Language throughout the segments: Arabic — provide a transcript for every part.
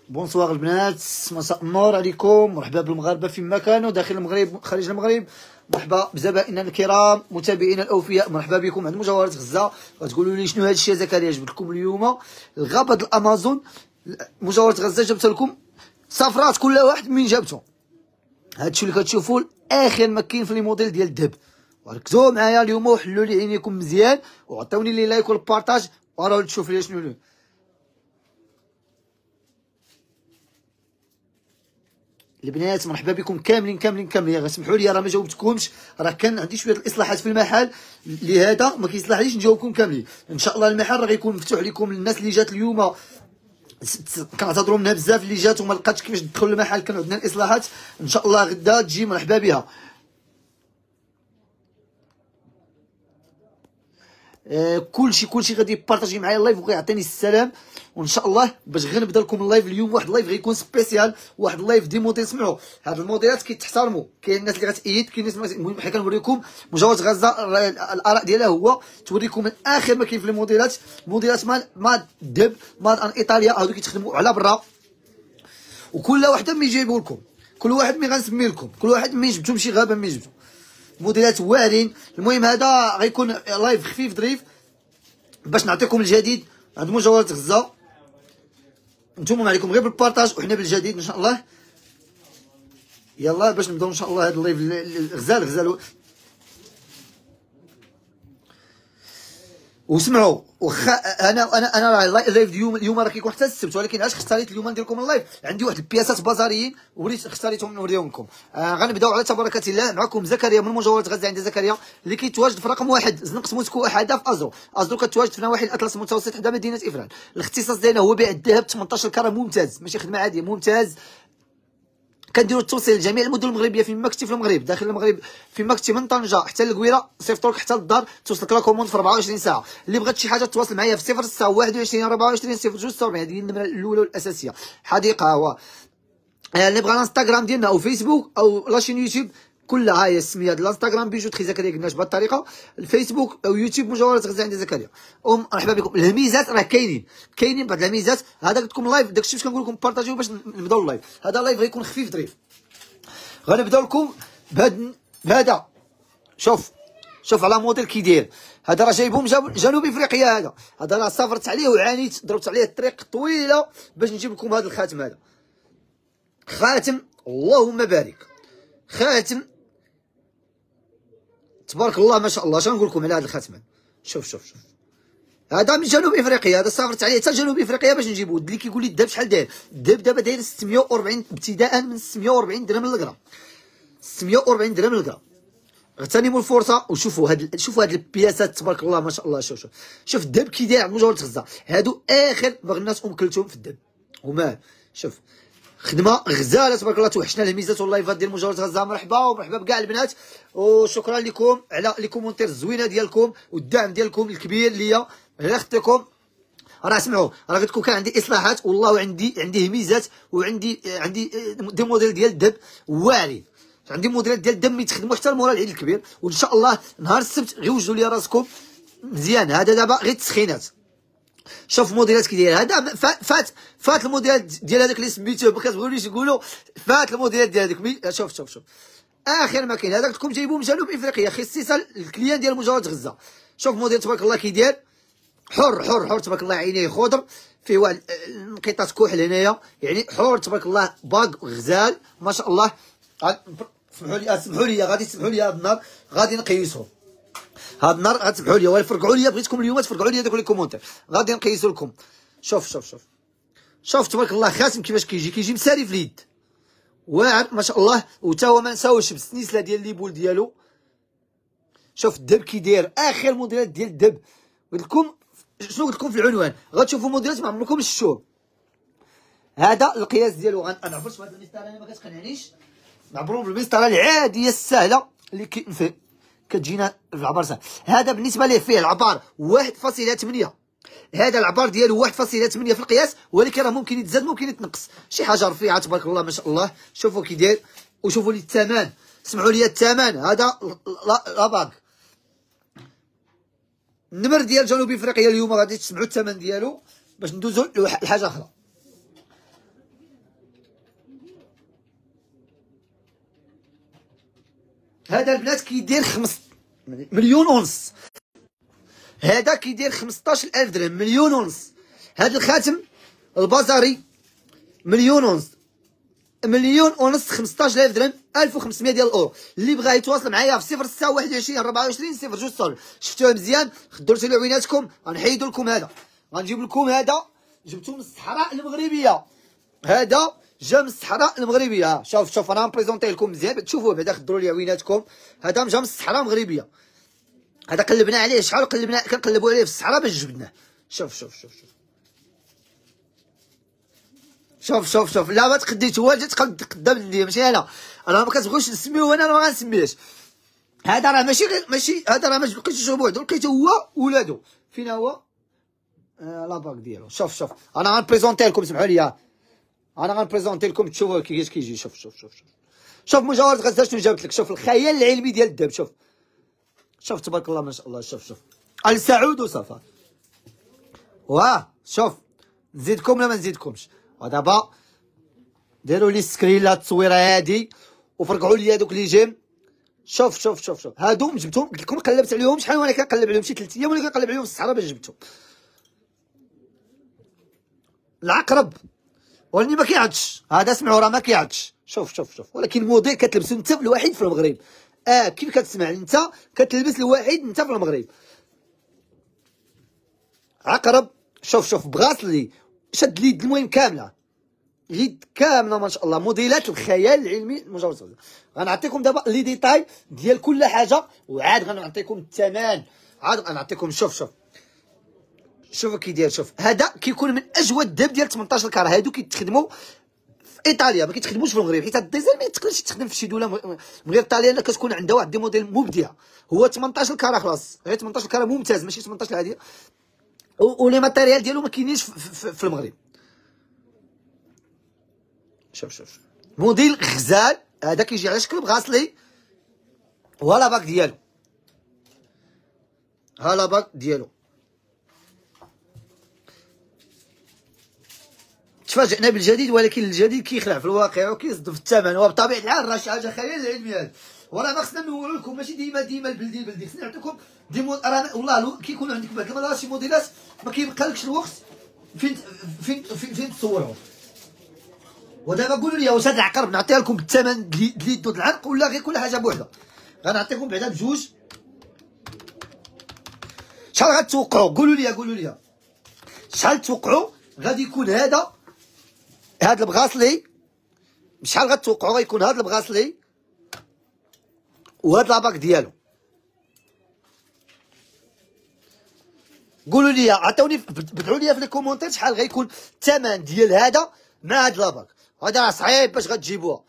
بونسوار البنات، مساء النور عليكم، مرحبا بالمغاربه فيما كانوا داخل المغرب خارج المغرب. مرحبا بزبائننا الكرام متابعينا الاوفياء، مرحبا بكم عند مجوهرات غزه. غتقولوا لي شنو هذا الشيء يا زكريا جبت لكم اليوم غابه الامازون مجوهرات غزه. جبت لكم صفرات كل واحد من جابته. هادشي اللي كتشوفوا اخر ما كاين في لي موديل ديال الذهب. وركزوا معايا اليوم وحلوا لي عينيكم مزيان وعطيوني لي لايك والبارطاج وراو تشوف لي شنو البنات. مرحبا بكم كاملين. غسمحوا لي راه ما جاوبتكمش، راه كان عندي شويه الاصلاحات في المحل لهذا ما كيصلحليش نجاوبكم كاملين. ان شاء الله المحل راه غيكون مفتوح لكم. الناس اللي جات اليوم كنعتذروا منها بزاف، اللي جات وما لقاتش كيفاش تدخل المحل كان عندنا الاصلاحات. ان شاء الله غدا تجي مرحبا بها. كلشي غادي يبارطاجي معايا اللايف وغيعطيني السلام. وان شاء الله باش غير نبدا لكم اللايف اليوم، واحد اللايف غيكون سبيسيال، واحد اللايف دي موديل. سمعوا هاد الموديلات كيتحترموا، كاين الناس اللي غتأيد، كاين الناس المهم حنا كنوريكم مجوهرات غزه الاراء ديالها، هو توريكم من اخر ما كاين في الموديلات. موديلات ماد دب ماد ان ايطاليا، هادو كيتخدموا على برا، وكل وحده ملي يجيبوا لكم، كل واحد ملي غنسمي لكم، كل واحد ملي جبتو ماشي غابه ملي جبتو موديلات واعرين. المهم هذا غيكون لايف خفيف ظريف باش نعطيكم الجديد عند مجوهرات غزه. نتوما ما عليكم غير بالبارطاج وحنا بالجديد ان شاء الله. يلا باش نبداو ان شاء الله هذا اللايف غزال. وسمعوا واخا انا راه اللايف اليوم راه كيكون حتى السبت، ولكن علاش اختاريت اليوم ندير لكم اللايف؟ عندي واحد البياسات بازاريين وليت اختاريتهم نوريهم لكم. غنبداو على تبارك الله. معكم زكريا من مجوهرات غزه عند زكريا، اللي كيتواجد في رقم 1 زنقة موسكو حدا في ازرو كتواجد في نواحي الاطلس المتوسط حدا مدينه افران. الاختصاص ديالنا هو بيع الذهب 18 كره ممتاز، ماشي خدمه عاديه، ممتاز. كنديروا التوصيل لجميع المدن المغربيه فيما كنتي في المغرب، داخل المغرب فيما كنتي من طنجه حتى للقويره، صيفطولك حتى للدار، توصلك لا كوموند في 24 ساعه. اللي بغات شي حاجه تواصل معايا في 06 21 24 042، هذه هي النمره الاولى والاساسيه. حديقه هو اللي بغى الانستغرام ديالنا او فيسبوك او لاشين يوتيوب كلها هي السميه ديال الانستغرام بيجوتخي زكريا قلناش بهذه الطريقه، الفيسبوك او يوتيوب مجوهرات غزه عند زكريا. مرحبا بكم. الهميزات راه كاينين بعض الهميزات. هذا قلت لكم لايف داكشي باش كنقول لكم بارطاجيو باش نبداو اللايف. هذا لايف غيكون خفيف ظريف. غنبداو لكم بهذا. شوف على موديل كي داير. هذا راه جايبهم جنوب افريقيا. هذا راه سافرت عليه وعانيت، ضربت عليه الطريق طويله باش نجيب لكم هذا الخاتم. هذا خاتم اللهم بارك، خاتم تبارك الله ما شاء الله. شنو نقول لكم على هذا الخاتم؟ شوف هذا من جنوب افريقيا، هذا سافرت عليه حتى جنوب افريقيا باش نجيبو. اللي كيقول لي الذهب شحال داير؟ الذهب دابا داير 640 ابتداء من 640 درهم للغرام، 640 درهم للغرام. اغتنموا الفرصه وشوفوا شوفوا هاد البياسات تبارك الله ما شاء الله. شوف الذهب كي داير مجوهرات غزه. هادو اخر مغنات كلثوم في الذهب وما شوف خدمه غزاله تبارك الله. توحشنا الهميزات واللايفات ديال مجوهرات غزه. مرحبا بكاع البنات، وشكرا لكم على لي كومونتير الزوينه ديالكم والدعم ديالكم الكبير ليا. غير اختكم راه سمعوا، راه قلت لكم كان عندي اصلاحات والله، عندي هميزات وعندي دي موديل ديال الذهب واعرين. عندي موديلات ديال الدم يتخدموا حتى مورا العيد الكبير، وان شاء الله نهار السبت غير وجدوا لي راسكم مزيان. هذا دابا غير التسخينات. شوف موديلات كي داير. هذا فات الموديلات ديال هذاك اللي سميتوه، ما كتبغيوش تقولوا فات الموديلات ديال هذاك. شوف اخر ما كاين. هذا قلت لكم جايبوه من جنوب افريقيا، خصيصا الكليان ديال مجوهرات غزه. شوف موديل تبارك الله كي داير، حر تبارك الله. عينيه خضر، فيه واحد انقطاع كحل هنايا، يعني حر تبارك الله. باق غزال ما شاء الله. سمحوا لي غادي تسمحوا لي هذا النهار غادي نقيسهم. هذا النهار غتسمحوا لي ويفرقعوا لي، بغيتكم اليوم تفرقعوا لي داك لي كومونتير غادي نقيسوا لكم. شوف تبارك الله خاتم كيفاش كيجي مسالي في اليد، واعر ما شاء الله. وتا هو ما نساوش بالسنيسله ديال ليبول ديالو. شوف الذهب كي داير، اخر موديلات ديال الذهب. قلت لكم شنو قلت لكم في العنوان؟ غتشوفوا موديلات ما عمركم شفتوهم. هذا القياس ديالو انا عرفت هذا المسطره، انا ما كتقنعنيش. نعبروا بالمسطره العاديه السهله اللي كتجينا في العبار سهل. هذا بالنسبه ليه فيه العبار 1.8. هذا العبار ديالو 1.8 في القياس، ولكن راه ممكن يتزاد ممكن يتنقص، شي حاجه رفيعه تبارك الله ما شاء الله. شوفوا كي داير وشوفوا لي الثمن. سمعوا لي الثمن. هذا لا باك النمر ديال جنوب افريقيا. اليوم غادي تسمعوا الثمن ديالو باش ندوزو لحاجه اخرى. هذا البنات كيدير مليون ونص. هذا كيدير 15000 درهم، مليون ونص. هذا الخاتم البازاري مليون ونص، مليون ونص 15000 درهم، 1500 ديال الاورو. اللي بغى يتواصل معايا في 06 21 24 02 شفتوها مزيان، خدرتوا لعويناتكم. غنحيدوا لكم هذا، غنجيب لكم هذا، جبتو من الصحراء المغربيه. هذا جا من الصحراء المغربيه. شوف انا غنبريزونطيه لكم مزيان تشوفوه بعدا، خدروا لي عويناتكم. هذا جا من الصحراء المغربيه. هذا قلبنا عليه شحال، كنقلبوا عليه في الصحراء باش جبدناه. شوف لا ما تقديت، هو جا تقدم لي ماشي انا ما كتبغوش نسميوه، انا ما غنسميهش. هذا راه ماشي هذا راه ما لقيتوش بوحدو، لقيتو هو ولادو. فين هو لاباك ديالو؟ شوف انا غنبريزونتي لكم، سمحوا لي انا غنبريزونتي لكم تشوفوا كيفاش كيجي. شوف مجاورة غزال شنو جابت لك. شوف الخيال العلمي ديال الذهب. شوف تبارك الله ما شاء الله. شوف السعود وصفا. شوف نزيدكم ولا ما نزيدكمش؟ ودابا ديروا لي سكرين لهاد التصويره هادي وفرقعوا لي هادوك لي جيم. شوف هادو جبتهم، قلت لكم قلبت عليهم شحال وانا كنقلب عليهم، شي 3 ايام وانا كنقلب عليهم في الصحراء باش جبتهم. العقرب ولكن ما كيعطش، هذا سمعوا راه ما كيعطش. شوف ولكن موديل كتلبسو انت الوحيد في المغرب. كيف كتسمع انت كتلبس الوحيد انت في المغرب. عقرب. شوف بغاسلي شد اليد المهم كامله، اليد كامله ما شاء الله. موديلات الخيال العلمي المجوز. غنعطيكم دابا لي ديتاي ديال كل حاجه، وعاد غنعطيكم الثمن. عاد غنعطيكم. شوف كي داير. شوف هذا كيكون من اجود الذهب ديال 18 كاره. هادو كيتخدموا في ايطاليا، ما كيتخدموش في المغرب، حيت الديزاين ما تقدرش تخدم في شي دوله من غير ايطاليا كتكون عندها واحد موديل مبدع. هو 18 كاره خلاص، غير 18 كاره ممتاز، ماشي 18 عاديه. ولي ماتيريال ديالو ما كاينينش في المغرب. شوف موديل غزال. هذا كيجي على شكل بغاسلي، وها لاباك ديالو، ها لاباك ديالو. تفاجئنا بالجديد، ولكن الجديد كيخلع في الواقع وكيصدم في الثمن، وبطبيعه الحال راه شي حاجه خيال علمي هذا. وراه ما خصنا نقولوا لكم ماشي ديما البلدي، خصنا نعطيكم دي والله كيكون عندك بعض المرات شي موديلات ما كيبقالكش الوقت فين تصورهم. ودابا قولوا لي واش هاد العقرب نعطيها لكم بالثمن ديال العرق ولا غير كل حاجه بوحدها؟ غنعطيكم بعدا بجوج. شحال غتوقعوا؟ قولوا لي شحال توقعوا غادي يكون هذا البغاسلي؟ بشحال غتوقعوا غيكون هذا البغاسلي وهاد لاباك ديالو؟ قولوا لي، عطوني بدعوا لي في لي كومونتير شحال غيكون الثمن ديال هذا مع هاد لاباك. هذا راه صعيب باش غتجيبوها.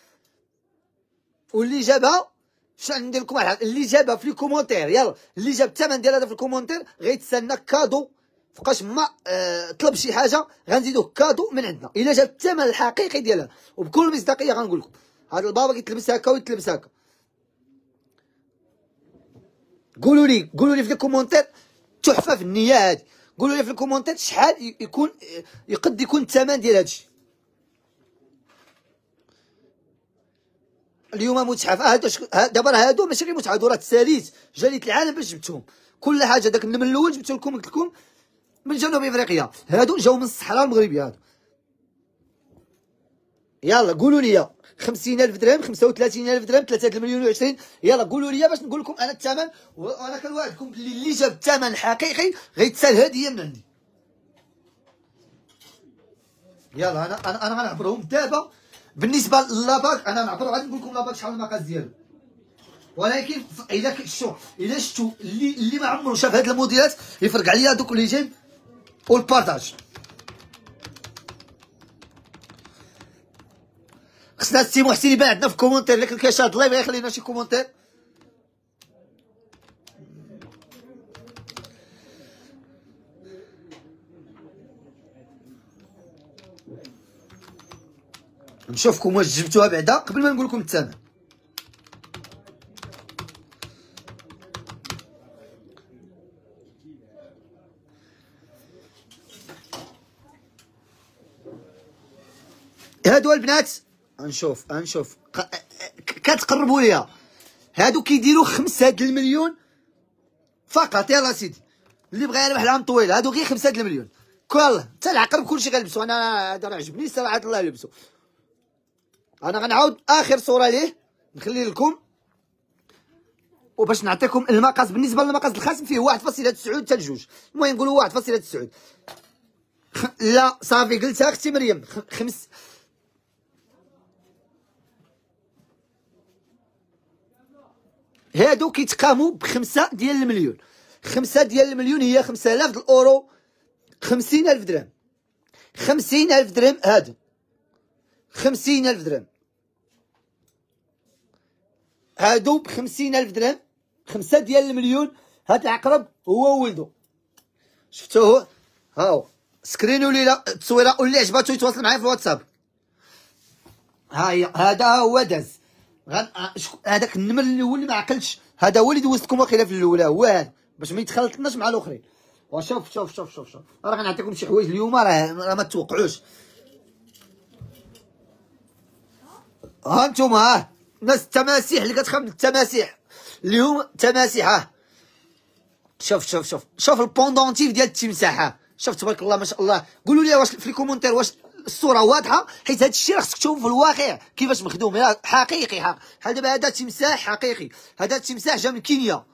واللي جابها شنو ندير لكم واحد اللي جابها في لي كومونتير، يلا اللي جاب الثمن ديال هذا في الكومونتير غيتسنى كادو. فوقاش ما طلب شي حاجه غنزيدوه كادو من عندنا الا جاب الثمن الحقيقي ديالها. وبكل مصداقيه غنقول لكم هذا البابا كيتلبس هكا ويتلبس هكا. قولوا لي في لي كومونتير تحفه في النيه هذه. قولوا لي في الكومونتير شحال يقد يكون الثمن ديال هادشي. اليوم متحف دابا راه هادو ماشي غير متحف، راه تساليت جاليت العالم باش جبتهم كل حاجه. داك النمل الاول جبت لكم، قلت لكم من جنوب افريقيا، هادو جاو من الصحراء المغربيه هادو. يلا قولوا لي 50,000 درهم، 35,000 درهم، 3 مليون و20. يلا قولوا لي باش نقول لكم انا الثمن. وانا كنوعدكم باللي اللي جاب الثمن حقيقي غيتسال هديه من عندي. يلا انا غنعبرهم دابا. بالنسبه للاباك انا نعبر، غادي نقول لكم لاباك شحال المقاس ديالو. ولكن الا شفتوا اللي ما عمرو شاف هاد الموديلات يفرق عليا دوك لي جيم والبارطاج. خصنا السي محسن يبان عندنا في الكومونتير. اللي كيشاهد اللايف غيخلي لنا شي كومونتير. نشوفكم واش جبتوها بعدا قبل ما نقول لكم الثمن. هادو البنات. غنشوف كتقربوا ليا. هادو كيديروا 5 المليون فقط. يلا سيدي اللي بغى يربح العام طويل هادو غير 5 المليون. كل حتى العقرب كلشي غنلبسو. انا هذا راه عجبني صراحه الله لبسو. انا غنعاود اخر صوره ليه نخلي لكم وباش نعطيكم المقاس. بالنسبه للمقاس الخاتم فيه 1.9 حتى ل2. المهم نقولوا 1.9. لا صافي قلتها اختي مريم. هادو كيتقاموا ب5 ديال المليون. 5 ديال المليون هي 5000 الاورو، 50000 درهم. 50000 درهم هادو، 50000 درهم هادو ب 50000 درهم. 5 ديال المليون. هاد العقرب هو ولدو شفتوه ها هو. سكرينو لي التصويره واللي عجباتو يتواصل معايا في الواتساب. ها هي هذا هو داز. هذاك النمر الاول ما عقلتش، هذا هو اللي دوزتكم واخيلا في الاولى، هو هذا باش ما يتخلطناش مع الاخرين. وشوف شوف شوف شوف شوف راه غنعطيكم شي حوايج اليوم راه ما تتوقعوش. ها انتم ها ناس التماسيح اللي كتخاف من التماسيح اليوم تماسيح. ها شوف شوف شوف شوف البوندونتيف ديال التمساح. ها شوف تبارك الله ما شاء الله. قولوا لي واش في الكومونتير واش الصوره واضحه، حيت هذا الشيء راه خصك تشوفوا في الواقع كيفاش مخدوم. حقيقي بحال دابا هذا تمساح حقيقي. هذا التمساح جا من كينيا.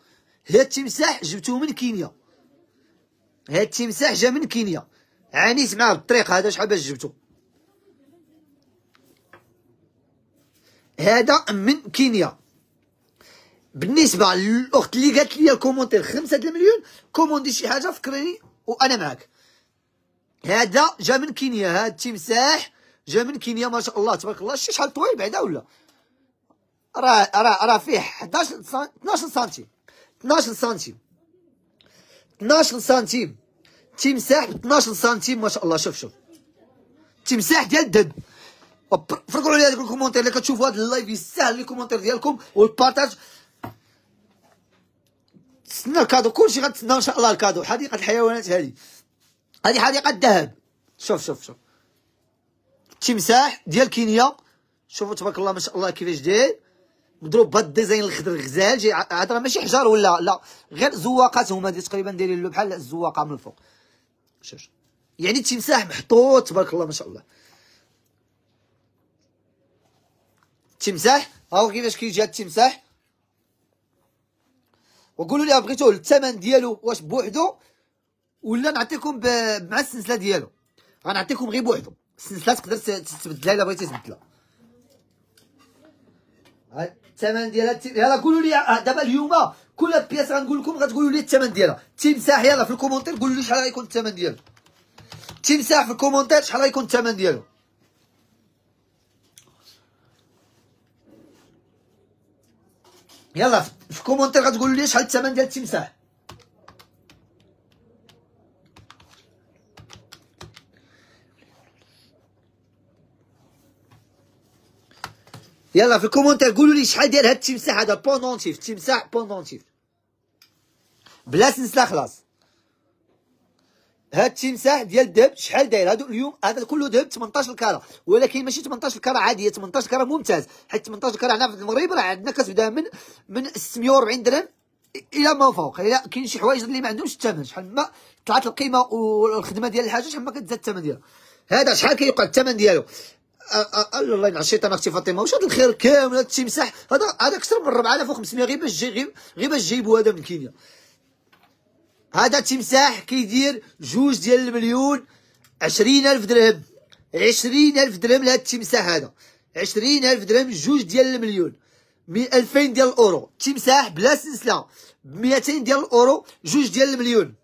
هذا التمساح جبتوه من كينيا. هذا التمساح جا من كينيا. عانيت معاه بالطريق هذا شحال باش جبتو. هذا من كينيا. بالنسبه للاخت اللي قالت لي الكومونتير 5 المليون كوموندي شي حاجه فكرني وانا معاك. هذا جا من كينيا. هذا التمساح جا من كينيا ما شاء الله تبارك الله. شي شحال طويل بعدا ولا راه فيه 12 سنتيم 12 سنتيم 12 سنتيم. تمساح ب 12 سنتيم ما شاء الله. شوف شوف تمساح ديال الدب. فرقوا على هذاك الكومونتير اللي كتشوفوا هذا اللايف يستاهل الكومونتير ديالكم والبارطاج. تسنى الكادو كلشي غتسنى ان شاء الله. الكادو حديقه الحيوانات هذه حديقه الذهب. شوف شوف شوف التمساح ديال كينيا. شوفوا تبارك الله ما شاء الله كيفاش داير مضروب بهاد الديزاين الخضر الغزال. جاي هذا راه ماشي حجر ولا لا غير زواقات هما تقريبا دايرين له بحال الزواقه من الفوق. شوف يعني التمساح محطوط تبارك الله ما شاء الله. التمساح ها هو كيفاش كيجي هاد التمساح. وقولوا لي بغيتوه الثمن ديالو واش بوحدو ولا نعطيكم مع السلسله ديالو. غنعطيكم غير بوحدو. السلسله تقدر تبدلها الا بغيتي تبدلها. الثمن ديالها يلا قولوا لي دابا اليوم كل بياس غنقول لكم غتقولوا لي الثمن ديالها. التمساح يلا في الكومونتير قولوا لي شحال غيكون الثمن ديالو. التمساح في الكومونتير شحال غيكون الثمن ديالو. يلا في الكومونتير غتقولوا لي شحال الثمن ديال التمساح. يلا في الكومونتير قولوا لي شحال ديال هاد التمساح هذا بوندونتيف. تمساح بوندونتيف بلا سلسله خلاص. هاد التمساح ديال الذهب شحال داير. هادو اليوم هذا كله ذهب 18 كاره، ولكن ماشي 18 كاره عاديه، 18 كاره ممتاز. حيت 18 كاره هنا في المغرب راه عندنا كتبدا من 640 درهم الى ما فوق. الا كاين شي حوايج اللي ما عندهمش الثمن شحال ما طلعت القيمه والخدمه ديال الحاجه شحال ما كتزاد الثمن ديالها. هذا شحال كيوقع الثمن ديالو. الله ينعس الشيطان اختي فاطمه. واش هذا الخير كامل هذا التمساح هذا اكثر من 4500 غير باش جايبوا هذا من كينيا. هذا التمساح كيدير 2 ديال المليون 20000 درهم. 20000 درهم لهذا التمساح هذا. 20000 درهم 2 ديال المليون 2000 ديال الاورو. التمساح بلا سلسله ب 200 ديال الاورو 2 ديال المليون.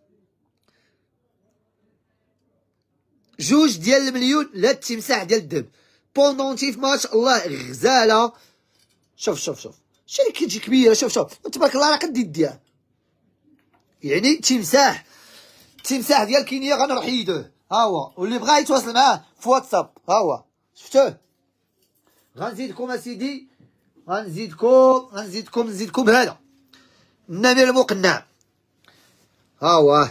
2 ديال المليون لهذا التمساح ديال الذهب بوندونتيف ما شاء الله غزاله. شوف شوف شوف شي كتجي كبيره. شوف شوف تبارك الله راه قد يديها. يعني تمساح ديال كينيا غنروح يدوه ها هو. واللي بغا يتواصل معاه في واتساب ها هو شفتوه. غنزيدكم اسيدي نزيدكم هذا النمر المقنع ها هو.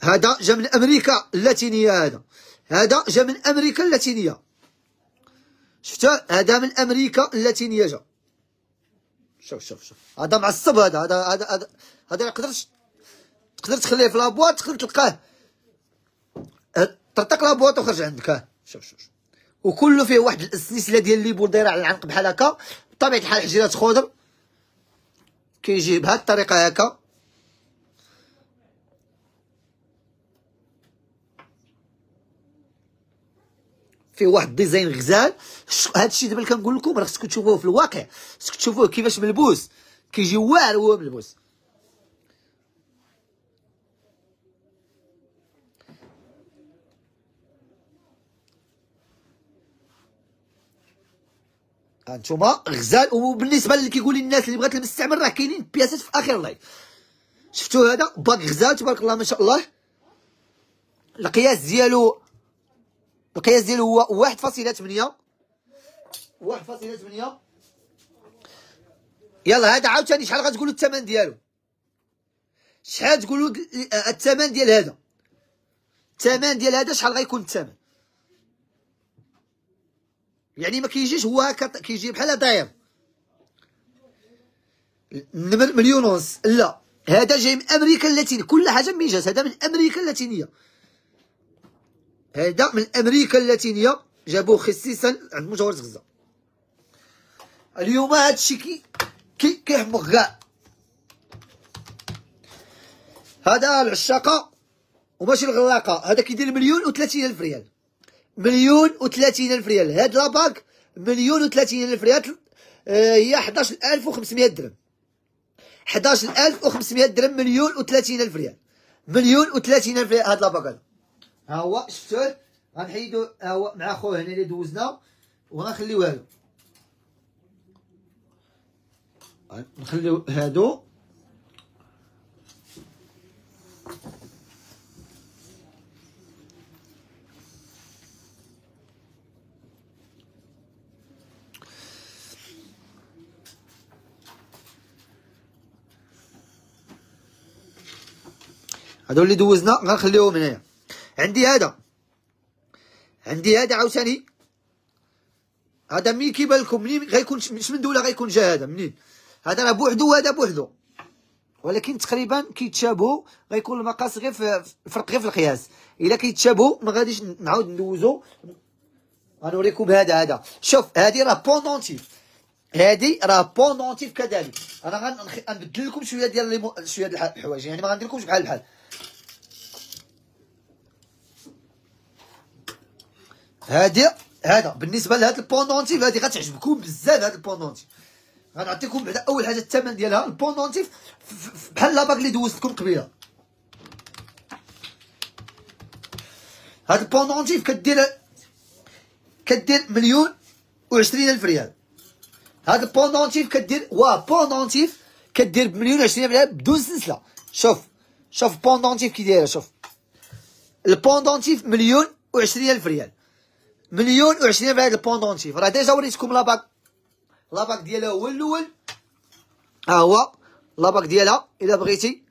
هذا جا من امريكا اللاتينيه. هذا جا من امريكا اللاتينيه. شفتوا هذا من امريكا اللاتينيه جا. شوف هذا معصب، هذا ما يقدرش. تقدر تخليه في لابواط، تقدر تلقاه طرطق لابواط وخرج عندك. شوف وكله فيه واحد السلسله ديال الليبول دايره على العنق بحال هكا، بطبيعه الحال حجيرات خضر كيجي بهاد الطريقه هكا. فيه واحد الديزاين غزال. هادشي دابا اللي كنقول لكم راه خصكم تشوفوه في الواقع، خصكم تشوفوه كيفاش ملبوس، كيجي واعر وهو ملبوس. هانتوما غزال. وبالنسبه اللي كيقول الناس اللي بغات المستعمل راه كاينين بياسات في اخر اللايف. شفتوا هذا باك غزال تبارك الله ما شاء الله. القياس ديالو هو 1.8. 1.8. يلا هذا عاوتاني شحال غتقولوا الثمن ديالو؟ شحال تقولوا الثمن ديال هذا؟ الثمن ديال هذا شحال غيكون الثمن؟ يعني ما كيجيش هو هكا، كيجي بحال داير مليون ونص. لا، هذا جاي من امريكا اللاتينيه، كل حاجه ميجاز. هذا من امريكا اللاتينيه، هذا من امريكا اللاتينيه، جابوه خصيصا عند مجوهرة غزه. اليوم هادشي كيحمق كاع. هذا العشاقه وماشي الغلاقه، هذا كيدير 1,30,000 ريال. 1,30,000 ريال. هاد لاباك 1,30,000 ريال. هي 11,500 درهم. 11,500 درهم. 1,30,000 ريال. 1,30,000 ريال هاد لاباك هذا. ها هو شفتوه. غنحيدو ها هو مع خوه هنا اللي دوزنا وغنخليوه له. نخليو هادو. هادو اللي دوزنا غنخليوهم هنايا. عندي هذا عاوتاني. هذا منين كيبان لكم؟ منين غيكون؟ من دوله غيكون جا هذا منين؟ هذا راه بوحدو وهذا بوحدو، ولكن تقريبا كيتشابهوا. غيكون المقاس غير في الفرق غير في القياس. الا كيتشابهوا ما غاديش نعاود ندوزو. غنوريكم هذا. شوف هذه راه بوندونتيف. هذه راه بوندونتيف كذلك. انا غنبدل لكم شويه ديال الحوايج، يعني ما غنديرلكمش بحال. هذا بالنسبه لهذا البوندونتيف. هذه غتعجبكم بزاف. هذا البوندونتيف غنعطيكم بعدا اول حاجه الثمن ديالها. البوندونتيف بحال لاباك اللي دوزتكم قبيله. هاد البوندونتيف كدير 1,20,000 ريال. هاد البوندونتيف كدير بوندونتيف كدير ب1,20,000 ريال بدون سلسله. شوف بوندونتيف كي دايره. شوف البوندونتيف 1,20,000 ريال. 1,20,000 ريال هاد البوندونتيف. راه ديجا وريتكم لاباك ديالها هو الاول. ها هو لاباك ديالها الا بغيتي.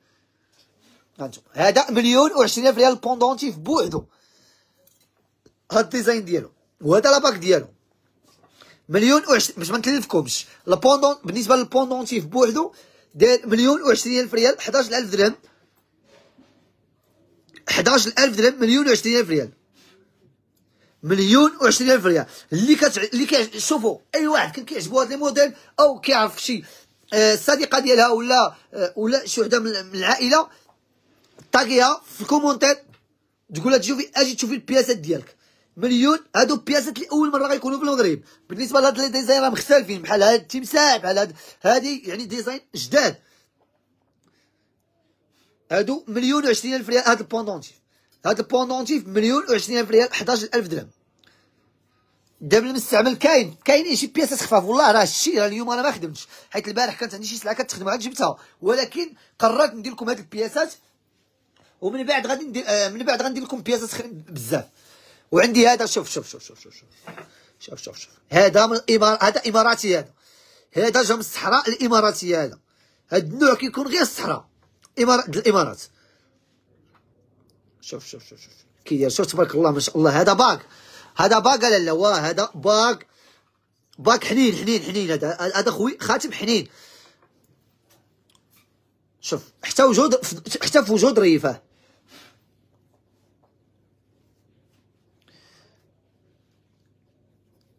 هانتوما هذا 1,20,000 ريال البوندونتيف بوحدو. هاد الديزاين ديالو وهذا لاباك ديالو 1,20,000. باش ما نكلفكمش بالنسبه للبوندونتيف بوحدو داير 1,20,000 ريال. 11,000 درهم. 11,000 درهم. 1,20,000 ريال. 1,20,000 ريال. اللي شوفوا اي واحد كان كيعجبو هاد لي موديل او كيعرف شي صديقه ديالها ولا شي وحده من العائله، طاقيها في الكومونتير تقول لها اجي تشوفي البياسات ديالك. مليون. هادو بياسات اللي اول مره غيكونوا في المغرب. بالنسبه لهاد لي ديزاين راه مختلفين، بحال هاد التمساح، بحال هادي يعني ديزاين جداد. هادو 1,20,000 ريال. هاد البوندونتيف 1,20,000 ريال. 11,000 درهم. دابا المستعمل كاينين شي بياسات خفاف. والله راه الشيء اليوم انا ما خدمتش، حيت البارح كانت عندي شي سلعه كتخدم عاد جبتها، ولكن قررت ندير لكم هاد البياسات ومن بعد غادي ندير غندير لكم بياسات بزاف. وعندي هذا. شوف هذا من الامارات. هذا اماراتي. هذا جا من الصحراء الاماراتيه. هذا النوع كيكون غير الصحراء الامارات. شوف كي داير. شوف تبارك الله ما شاء الله. هذا باك لا هذا باك حنين. هذا خوي خاتم حنين. شوف حتى في وجود ريفه.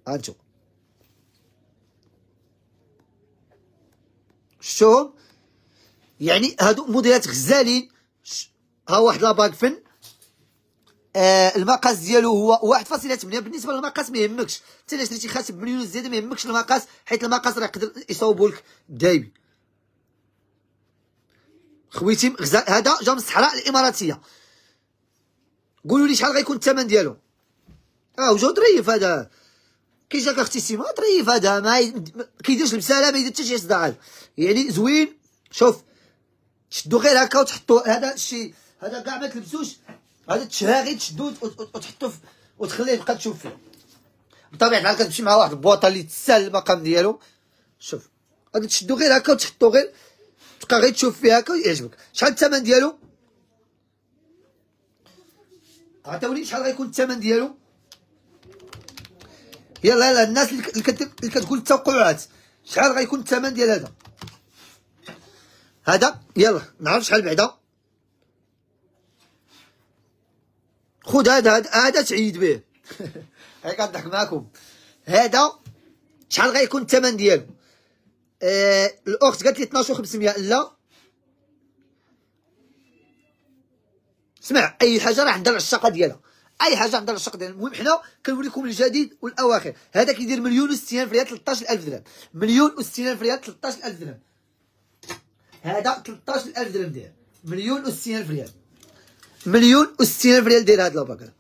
هانتو شفتوهم يعني هادو موديلات غزالين. ها واحد لاباك فن، المقاس ديالو هو 1.8. بالنسبه للمقاس ما يهمكش، حتى الا شريتي خاتم بمليون زياده ما يهمكش المقاس، حيت المقاس راه يقدر يصاوبو لك دايبي. خويتي غزال، هذا جا من الصحراء الاماراتيه. قولوا لي شحال غيكون الثمن ديالو؟ وجود ريف هذا كي جاك اختي سيما ظريف، هذا ما كيديرش البساله، ما يدير حتى شي صداع، يعني زوين. شوف تشدو غير هكا وتحطو، هذا الشيء هذا كاع ما تلبسوش، هذا التشهاغي تشدو وتحطو وتخليه يبقى تشوف فيه. بطبيعه الحال كتمشي مع واحد البواطه اللي تسال المقام ديالو. شوف هذا تشدو غير هكا وتحطو غير، تبقى غير تشوف فيه هكا ويعجبك. شحال الثمن ديالو؟ عطاوني شحال غيكون الثمن ديالو. يلا الناس اللي كتقول التوقعات، شحال غيكون الثمن ديال هذا؟ يلا نعرف شحال بعدا. خذ هذا تعيد به. هاي كنضحك معاكم. هذا شحال غيكون الثمن ديالو؟ الاخت قالت لي 12500. لا اسمع، اي حاجه راه عندها العشاقه ديالها، اي حاجه عندها العشاق ديالها. المهم حنا كنوريكم الجديد والاواخر. هذا كيدير 1,060,000 ريال، 13,000 درهم. 1,060,000 ريال، 13,000 درهم. هذا 13,000 درهم داير. 1,060,000 ريال، 1,060,000 ريال داير هذا لاباك.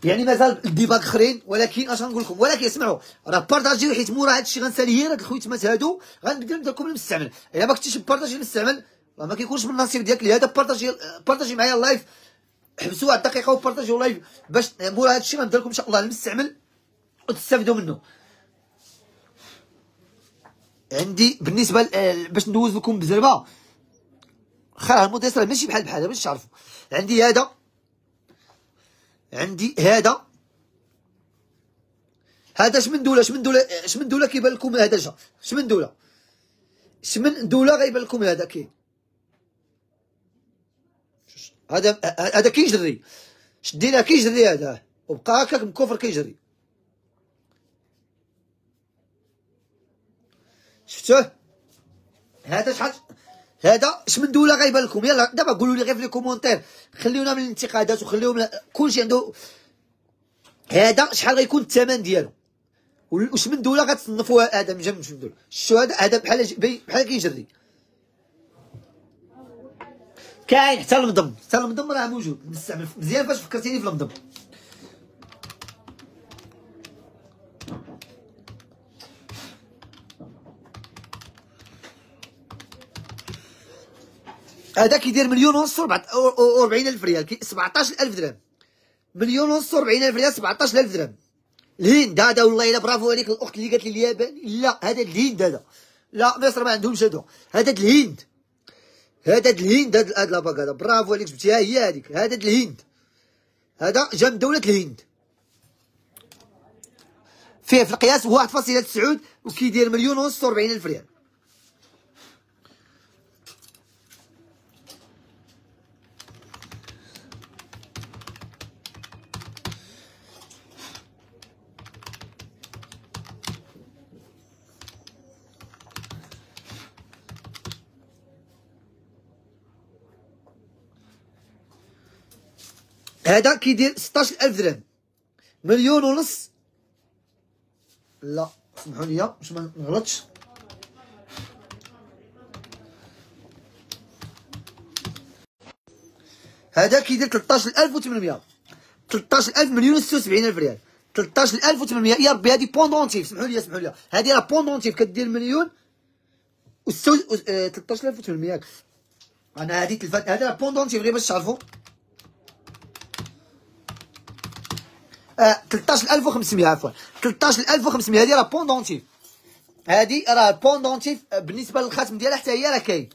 يعني مازال الديباك اخرين، ولكن اش غنقول لكم، ولكن اسمعوا راه بارطاجيو، حيت مورا هذا الشيء غنسالي غير هاد الخويتمات هادو، غنبدا ندير لكم المستعمل. الا ما كنتيش بارطاجي المستعمل راه ما كيكونش من النصيب ديالك. لهذا بارطاجي معايا اللايف، حبسوا واحد الدقيقه وبارطاجيو اللايف، باش مورا هذا الشيء غندير لكم ان شاء الله المستعمل وتستافدوا منه. عندي بالنسبه باش ندوز لكم بزربه خير، الموديل راه ماشي بحال باش تعرفوا. عندي هذا، عندي هذا شمندوله كيبان لكم هذا جا شمندوله غيبان لكم هذا كاين. هذا كيجري، شدينا كيجري هذا وبقى هكاك مكفر كيجري. شفتوه؟ هذا شحال؟ هذا شمندوله غيبان لكم. يلا دابا قولوا لي غير في لي كومونتير، خليونا من الانتقادات وخليوهم كلشي عنده. هذا شحال غيكون الثمن ديالو؟ وشمندوله غتصنفوا هذا من جنب شمندوله. شتو هذا بحال كيجري. كاين حتى المضم راه موجود مستعمل مزيان. فاش فكرتيني في المضم. هذا كيدير 1,40,000 ريال، 17,000 درهم. 1,40,000 ريال، 17,000 درهم. الهند هذا، والله الا برافو عليك الاخت اللي قالت لي الياباني. لا هذا الهند، هذا لا مصر ما عندهمش هذا الهند. هذا لاباك هذا، برافو عليك جبتيها، هي هذيك. هذا الهند، هذا جا من دولة الهند، فيه في القياس 1.9 وكيدير 1,40,000 ريال. هذا كيدير 16,000 درهم. 1,500,000. لا سمحوا لي باش ما نغلطش. هذا كيدير 13,800. 13,000,076,000 ريال. 13,800. يا ربي هذه بوندونتيف، سمحوا لي هذه راه بوندونتيف كدير 13,800. انا هذه تلفات، هذا راه بوندونتيف غير باش تعرفوا. 13,500 عفوا، 13,500. هذه راه بوندونتيف، هذه راه بوندونتيف. بالنسبه للخاتم ديالها حتى هي راه كاين.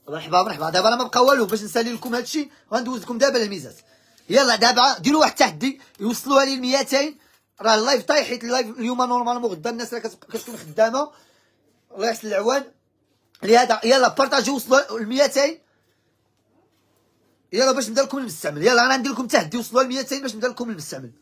مرحبا. دابا راه ما بقى والو باش نسالي لكم هادشي، غندوز لكم دابا الميزات. يلا دابا ديروا واحد التحدي، يوصلوها لي ل 200. راه اللايف طايح، حيت اللايف اليوم نورمالمون غدا الناس راه كتكون خدامه، الله يحسن العوان. لهذا يلا بارطاجيو وصلوا ل 200. يلا باش نبدا لكم المستعمل. يلا انا ندير لكم تحدي وصلوا ل 200 باش نبدا لكم المستعمل.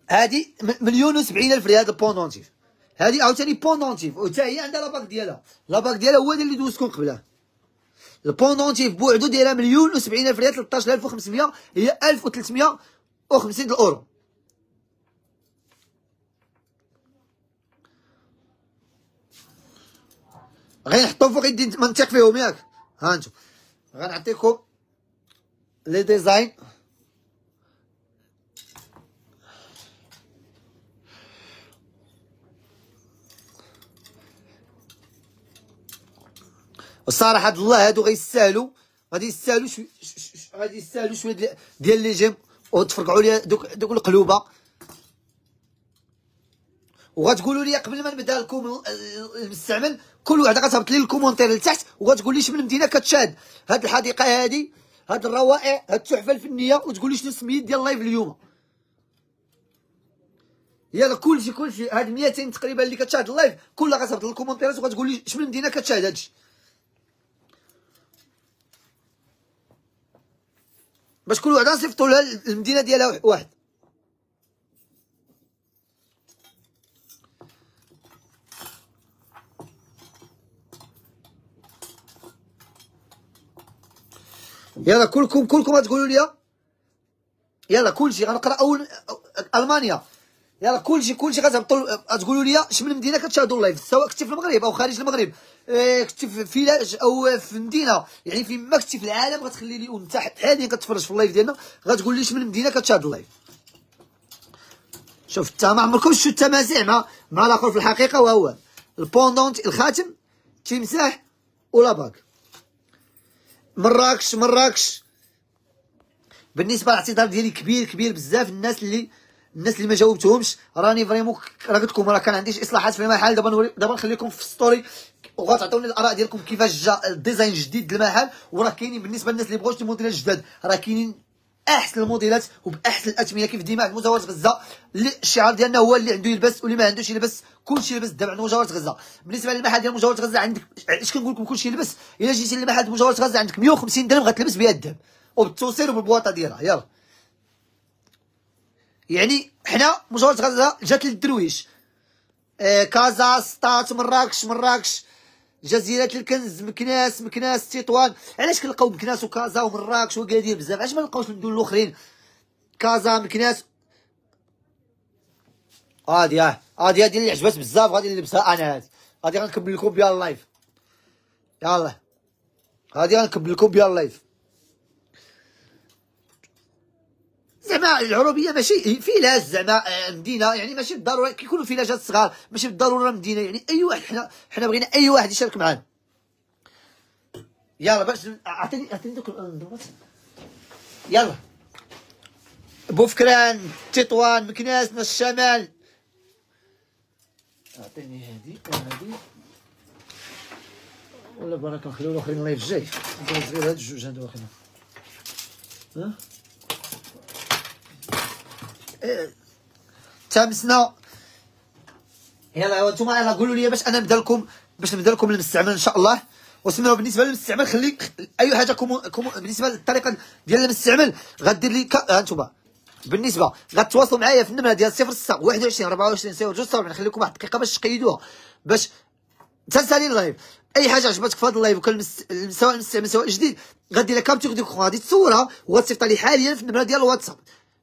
هادي 1,070,000 ريال بوندونتيف. هادي عاوتاني بوندونتيف وتا هي عندها لاباك ديالها. لاباك ديالها هو اللي دوزتكم قبلها. البوندونتيف بوحدو دايره 1,070,000 ريال 13,500 هي 1,350 الاورو. غنحطو فوق يدي منطق فيهم ياك. ها انتم غنعطيكم لي ديزاين. الصراحه الله هادو غيستاهلوا. غادي يستاهلوا شويه ديال لي جيم وتفرقعوا لي دوك القلوبه. وغتقولوا لي قبل ما نبدا لكم المستعمل كل واحد غتهبط لي الكومونتير لتحت وغتقول لي شمن مدينه كتشاهد هاد الحديقه هادي، هاد الروائع، هاد التحفه الفنيه، وتقول لي شنو السميت ديال اللايف اليوم. يلا كلشي هاد 200 تقريبا اللي كتشاهد اللايف كلها غتهبط لي الكومونتيرات وغتقول لي شمن مدينه كتشاهد هادشي باش كل وحده نصيفطوا لها المدينه ديالها واحد. يلا كلكم غتقولوا لي. يلا كلشي غنقرا اول المانيا. يلا كلشي غتهبطوا تقولوا لي شمن مدينه كتشاهدوا اللايف، سواء كنتي في المغرب او خارج المغرب، كنتي في فيلاج او في مدينه، يعني فين ما كنتي في العالم غتخلي لي وانت حاليا كتفرج في اللايف ديالنا غتقول لي شمن مدينه كتشاهد اللايف. شوف انت ما عمركمش شفتوا التمازيع مع الاخر في الحقيقه، وهو البوندونت الخاتم تيمساح ولا باك. مراكش بالنسبه للاعتذار ديالي كبير بزاف. الناس اللي ما جاوبتهمش راني فريمون راه قلت لكم راه كان عنديش اصلاحات في المحل. دابا نخليكم في ستوري وغتعطوني الاراء ديالكم كيفاش جا الديزاين الجديد للمحل. وراه كاينين بالنسبه للناس اللي بغاو شي موديلات جداد راه كاينين احسن الموديلات وباحسن الاثمنه. كيف ديما عند مجاورة غزه اللي الشعار ديالنا هو اللي عنده يلبس واللي ما عندوش يلبس. كلشي يلبس دابا عند مجاورة غزه. بالنسبه للمحل ديال مجاورة غزه عندك اش كنقول لكم كلشي يلبس. الا جيتي للمحل ديال مجاورة غزه عندك 150 درهم غتلبس بها الذهب وبالتوصيل وبالبواطه ديالها. يلا يعني حنا مجاورة غزه جات للدرويش، كازا، سطات، مراكش، جزيرة الكنز، مكناس، تطوان. علاش كنلقاو مكناس وكازا ومراكش وكادير بزاف؟ علاش ما نلقاوش المدن الاخرين كازا مكناس؟ هادي اللي عجبات بزاف غادي نلبسها انا. هادي غنكمل لكم بها اللايف. يلا هادي غنكمل لكم بها اللايف. زعما العروبيه ماشي فيلاج زعما مدينه، يعني ماشي بالضروره كيكونوا فيلاجات صغار ماشي بالضروره مدينه. يعني اي واحد حنا بغينا اي واحد يشارك معنا. يلا باش عطيني دوك النظمات. يلا بوفكران، تطوان، مكناس، نص الشمال. اعطيني هادي ولا برك نخليو الاخرين اللايف الجاي. ندوز غير هاد الجوج هادو اخرين. ها تامسنا. يلا نتوما يلا قولوا لي باش نبدا لكم المستعمل ان شاء الله. وسمعوا بالنسبه للمستعمل خلي اي حاجه بالنسبه للطريقه ديال المستعمل غدير لي انتوما بالنسبه غتواصلوا معايا في النمره ديال 06 21 24 0 نخلي لكم واحد الدقيقه باش تقيدوها باش تنسالي اللايف. اي حاجه عجبتك في هذا اللايف وكان سواء المستعمل سواء الجديد غدير لها كابتور ديكو غادي تصورها وغتصيفط لي حاليا في النمره ديال الواتساب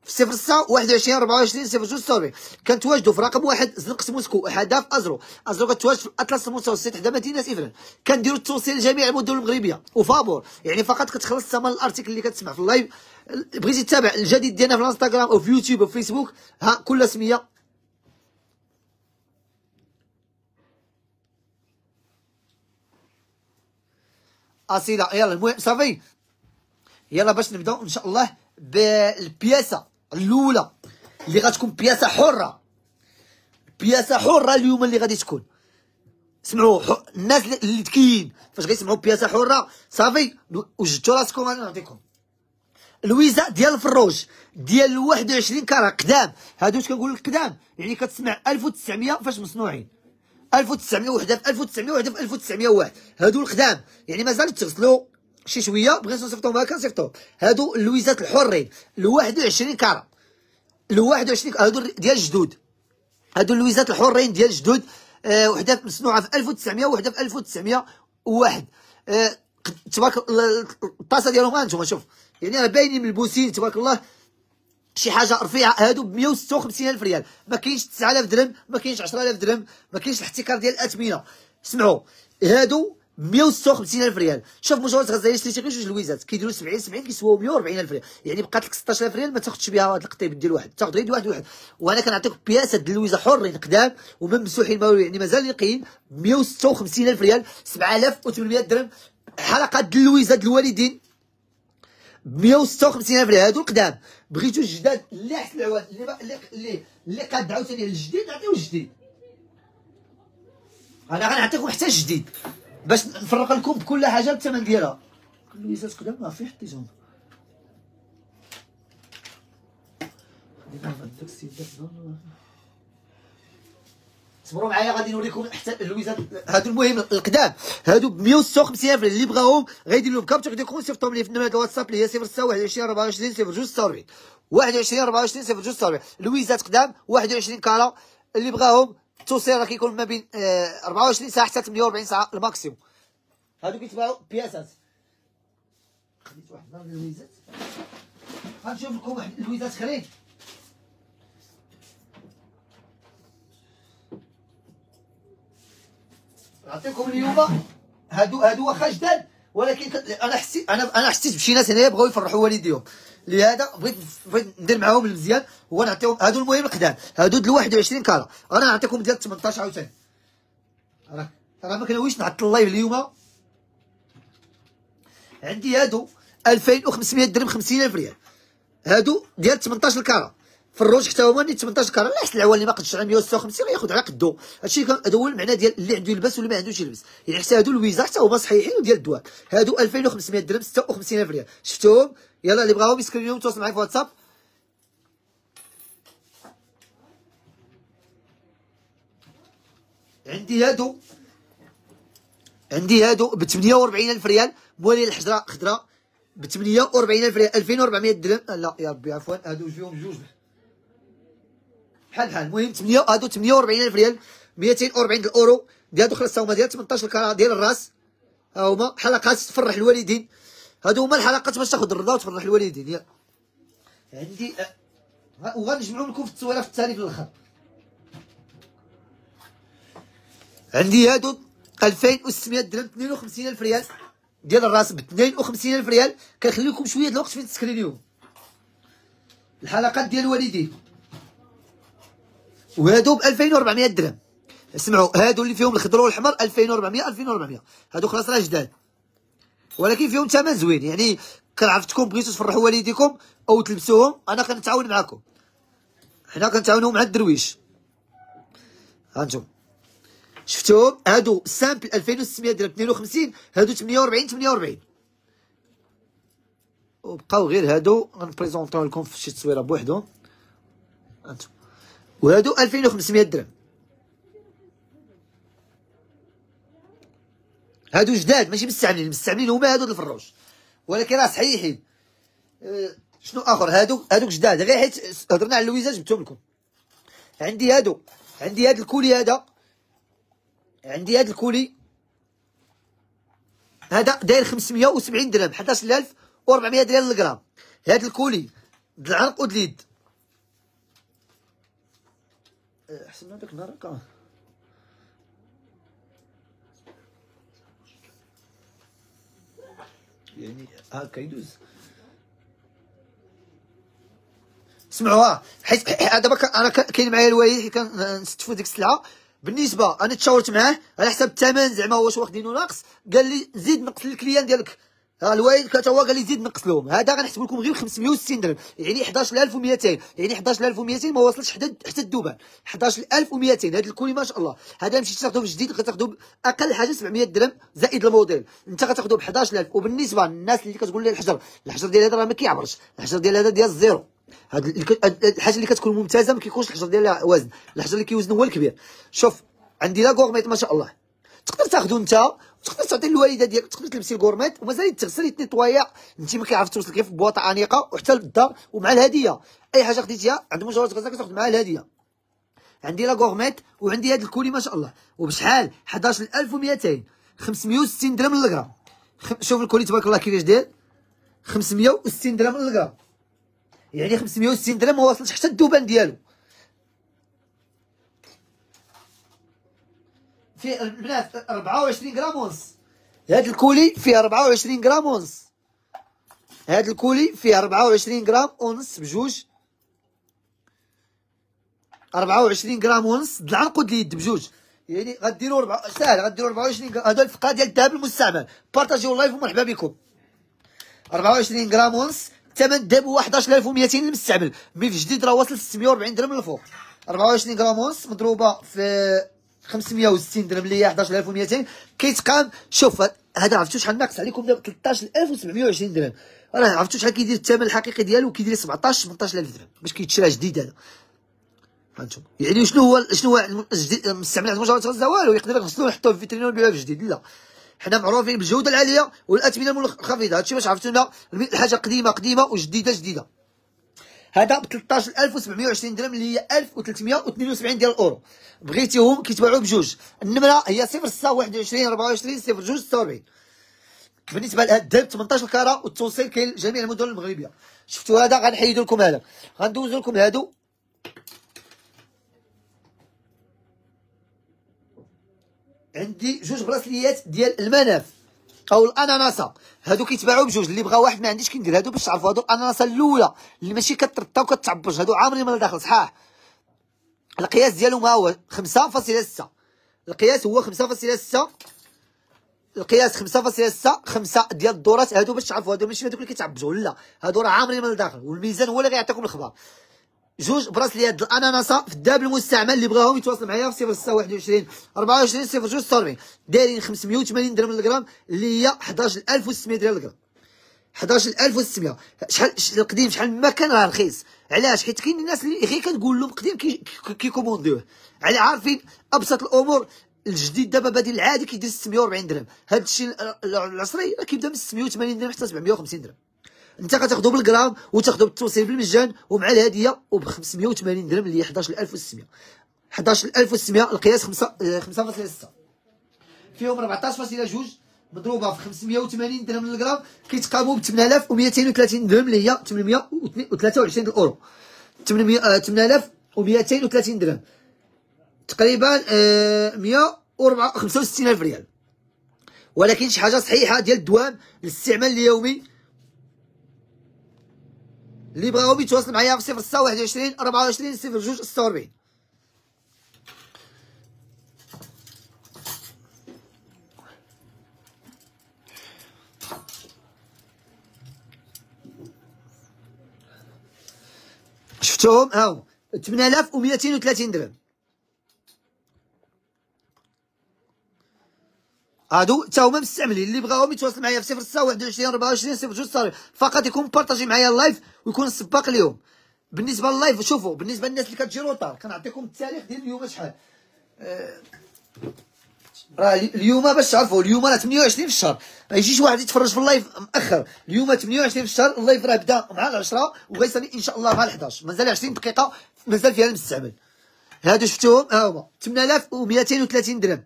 في 06 21 24 0 كنتواجدوا في رقم 1 زنقة موسكو حداف ازرو كتواجد في الاطلس المتوسط حدا مدينه افران. كنديروا التوصيل لجميع المدن المغربيه وفابور، يعني فقط كتخلص ثمن الارتيكل اللي كتسمع في اللايف. بغيتي تتابع الجديد ديالنا في الانستغرام او في يوتيوب او في فيسبوك ها كل سميه اصيله. يلا المهم صافي. يلا باش نبداو ان شاء الله بالبياسه الاولى اللي غتكون بياسه حره اليوم اللي غادي تكون. سمعوا الناس اللي ذكيين فاش غيسمعوا بياسه حره صافي وجدتوا راسكم. انا نعطيكم لويزا ديال الفروج ديال 21 كاره قدام. هادو اش كنقول لك قدام، يعني كتسمع 1900 فاش مصنوعين، 1900 وحده في 1900 وحده في 1901. هادو القدام يعني مازال تغسلوا شي شويه، بغيتو نصيفطوهم هكا نصيفطوهم. هادو اللويزات الحرين ال 21 كاره، ال 21 هادو ديال الجدود، هادو اللويزات الحرين ديال الجدود. وحده مصنوعه في 1900 وحده في 1901. تبارك الطاسه ديالهم هانتوما شوف، يعني راه باينين ملبوسين تبارك الله، شي حاجه رفيعه. هادو ب 156,000 ريال، ما كاينش 9000 درهم، ما كاينش 10000 درهم، ما كاينش الاحتكار ديال الاثمنه. سمعوا، هادو 156,000 ريال. شوف مجرد غزالي شريتي غير جوج لويزات كيديروا 70 كيسواو 140,000 ريال، يعني بقات لك 16,000 ريال ما تاخذش بها هاد القطيب ديال واحد، تاخذ غير واحد. وانا كنعطيك بياسات ديال اللويزه حرين قدام وما ممسوحين ما والو، يعني مازال نقيين. 156,000 ريال، 7,800 درهم. حلقات ديال اللويزه ديال الوالدين ب 156,000 ريال. هادو القدام. بغيتو الجداد اللي حسن العواد اللي قاد عاوتاني الجديد نعطيو الجديد. انا غنعطيكم حتى الجديد باش نفرق لكم بكل حاجه بالثمن ديالها. اللويزات قدام ما في حطيتهم. صبروا معايا غادي نوريكم حتى اللويزات هادو المهم القدام. هادو ب 156,000 اللي بغاهم غيدير لهم كابتشر ديالكم يصيفطوهم لي في النمره ديال الواتساب اللي هي 06 21 24 02 21 24 02. لويزات قدام 21 كاره، اللي بغاهم التوصيل راه كيكون ما بين 24 ساعه حتى 48 ساعه الماكسيموم. هادو كيتباعوا بياسات. خديت واحد من اللويزات، غنشوف لكم واحد اللويزات اخرين. نعطيكم اليوم هادو واخا جداد، ولكن انا حسيت بشي ناس هنايا بغاو يفرحوا والديهم، لهذا بغيت ندير معاهم المزيان هو نعطيهم. هادو المهم القدام، هادو ديال 21 كاره. انا نعطيكم ديال 18 عاوتاني. راه ما كنويش نعطل اللايف اليوم. عندي هادو 2500 درهم، 50,000 ريال. هادو ديال 18 كاره في الروج حتى هما 18 كاره. لا حسن العوال اللي ما قدش على 156 ياخذ على قدو. هادشي هذا هو المعنى ديال اللي عنده يلبس واللي ما عندوش يلبس، يعني حتى هادو الويزا حتى هما صحيحين وديال الدوار. هادو 2500 درهم، 56,000 ريال. شفتوهم؟ يلا اللي بغاهم يسكرينيهم يتواصل معايا في واتساب. عندي هادو ب 48,000 ريال، موالين الحجره خضراء ب 48,000 ريال، 2400 درهم. لا يا ربي عفوا، هادو فيهم جوج بحال المهم 8 هادو 48,000 ريال، 240 الاورو. هادو خلاص هما ديال 18 كاره ديال الراس. ها هما حلقات تفرح الوالدين، هادو هما الحلقات باش تاخذ الرضا وتفرح الوالدين. يا عندي وغنجمعهم لكم في التصويره في التالي في الاخر. عندي هادو 2600 درهم، 52,000 ريال ديال الراس ب 52,000 ريال. كنخلي لكم شويه د الوقت فين تسكرينيهم الحلقات ديال الوالدين. وهادو ب 2400 درهم. اسمعوا، هادو اللي فيهم الخضر والاحمر 2400. هادو خلاص راه جداد، ولكن فيهم ثمن زوين. يعني كنعرفتكم بغيتو تفرحوا والديكم او تلبسوهم، انا كنتعاون معاكم، حنا كنتعاونوا مع الدرويش. هانتوما شفتوهم؟ هادو سامبل 2600 درهم 52، هادو 48. وبقاو غير هادو غنبريزونطيو لكم في شي تصويره بوحدهم. هانتوما وهادو 2500 درهم. هادو جداد ماشي مستعملين هما هادو الفروج، ولكن راه صحيحين. شنو اخر؟ هادوك جداد، غير حيت هضرنا على اللويزات جبتهم لكم. عندي هاد الكولي، هذا هذا داير 570 درهم، 11,400 ريال للغرام. هاد الكولي د العنق ود اليد. حسنا داك النهار هكا يعني هكا يدوز. سمعوا، حيت دابا انا كاين معايا الوالي كنستفوا ديك السلعه. بالنسبه انا تشاورت معاه على حساب الثمن، زعما واش واخدينه ناقص، قال لي زيد نقص للكليان ديالك ها الوالد حتى هو قال لي زيد نقص لهم. هذا غنحسب لكم غير 560 درهم، يعني 11200، يعني 11200 ما وصلش حتى الدوبان. 11200 هذا الكولي ما شاء الله. هذا مشيتي تاخذو في الجديد غتاخذو باقل حاجه 700 درهم زائد الموديل، انت غتاخذو ب 11000. وبالنسبه للناس اللي كتقول لي الحجر ديال هذا راه ما كيعبرش، الحجر ديال هذا ديال الزيرو. هاد الحاجه اللي كتكون ممتازه ما كيكونش الحجر ديالها وزن، الحجر اللي كيوزن هو الكبير. شوف عندي لا غورميت ما شاء الله، تقدر تاخذو انت وتقدر تعطي للوالده ديالك، تقدر تلبسي الكورميت ومازال تغسل يتنيطوايا، انت ما كيعرف توصل كيف بواطه انيقه وحتى للدار ومع الهديه. اي حاجه خديتيها عند مجوهرات غزال كتاخذ معاها الهديه. عندي لا غورميت وعندي هذا الكولي ما شاء الله، وبشحال 11200 560 درهم للغرام. شوف الكولي تبارك الله كيفاش داير، 560 درهم للغرام، يعني 560 درهم ما واصلش حتى الذوبان ديالو. فيه البنات 24 غرام ونص. هاد الكولي فيه 24 غرام ونص، هاد الكولي فيه 24 غرام ونص بجوج، 24 غرام ونص د العنقود اليد بجوج، يعني غديروا ساهل غديروا 24 غرام. هذا الفقره ديال الذهب المستعمل، بارطاجيو اللايف ومرحبا بكم. 24 غرام ونص، الثمن الذهب هو 11200 المستعمل، مي في الجديد راه واصل 640 درهم للفوق. 24 غرام ونص مضروبه في 560 درهم اللي هي 11200 كيتقام. شوف هذا عرفتوا شحال ناقص عليكم دابا 13720 درهم، راه عرفتوا شحال كيدير الثمن الحقيقي ديالو، كيدير 17 18000 درهم باش كيتشرى جديد هذا. فهمتوا يعني شنو هو الجديد المستعمل عند مجوهرات غزال؟ والو، يقدر يغسلوه ويحطوه في فيترينه ويبيعوه في جديد. لا، حنا معروفين بالجوده العاليه والاثمنه المنخفضه، هادشي باش عرفتونا الحاجه قديمه وجديده. هذا ب 13720 درهم اللي هي 1372 ديال الاورو. بغيتيهم كيتباعوا بجوج. النمره هي 06 21 24 02 46. بالنسبه لهذا الذهب 18 كاره، والتوصيل كاين لجميع المدن المغربيه. شفتوا هذا غنحيدو لكم هذا، غندوزو لكم هادو. عندي جوج براسليات ديال المناف او الاناناسه، هادو كيتباعوا بجوج. اللي بغا واحد ما عنديش كندير هادو باش تعرفوا، هادو الاناناسه الاولى اللي ماشي كترطا وكتعبج، هادو عامرين من الداخل صحاح. القياس ديالهم ها هو 5.6، القياس هو 5.6، القياس 5.6، 5 ديال الدورات. هادو باش تعرفوا هادو ماشي هادوك اللي كيتعبجوا، لا هادو راه عامرين من الداخل، والميزان هو اللي غيعطيكم الخبر. جوج براسليات الاناناسه في الذهب المستعمل، اللي بغاهم يتواصل معايا في 06 21 24 02 46. دايرين 580 درهم للغرام اللي هي 11600 درهم للغرام. 11600 شحال القديم شحال ما كان راه رخيص. علاش؟ حيت كاين الناس اللي غير كنقول لهم قديم كيكومونديوه، على عارفين ابسط الامور. الجديد دابا بادي العادي كيدير 640 درهم، هذا الشيء العصري كيبدا من 680 درهم حتى 750 درهم. انت غتاخذو بالغرام وتاخذو بالتوصيل بالمجان ومع الهديه وب 580 درهم اللي هي 11600. 11600 القياس 5.6 فيهم 14.2 مضروبه في 580 درهم للغرام، كيتقاموا ب 8230 درهم اللي هي 823 الاورو. 8230 درهم تقريبا 165 الف ريال. ولكن شي حاجه صحيحه ديال الدوام للاستعمال اليومي. اللي بغاهم يتواصل معايا في 06 21 24 02 46. شفتوهم ها هو 8230 درهم. هادو تا هما مستعملين. اللي بغاهم يتواصل معايا في 06 21 24 02 46. فقط يكون بارطاجي معايا اللايف ويكون السباق اليوم. بالنسبه لللايف شوفوا، بالنسبه للناس اللي كتجي روطار كنعطيكم التاريخ ديال اليوم شحال. راه اليوم باش تعرفوا، اليوم راه 28 في الشهر، ما يجيش واحد يتفرج في اللايف مأخر. اليوم 28 في الشهر، اللايف راه بدا مع 10 وغيصلي ان شاء الله مع 11، مازال 20 دقيقه مازال فيها المستعمل. هادو شفتوهم ها هما 8230 درهم.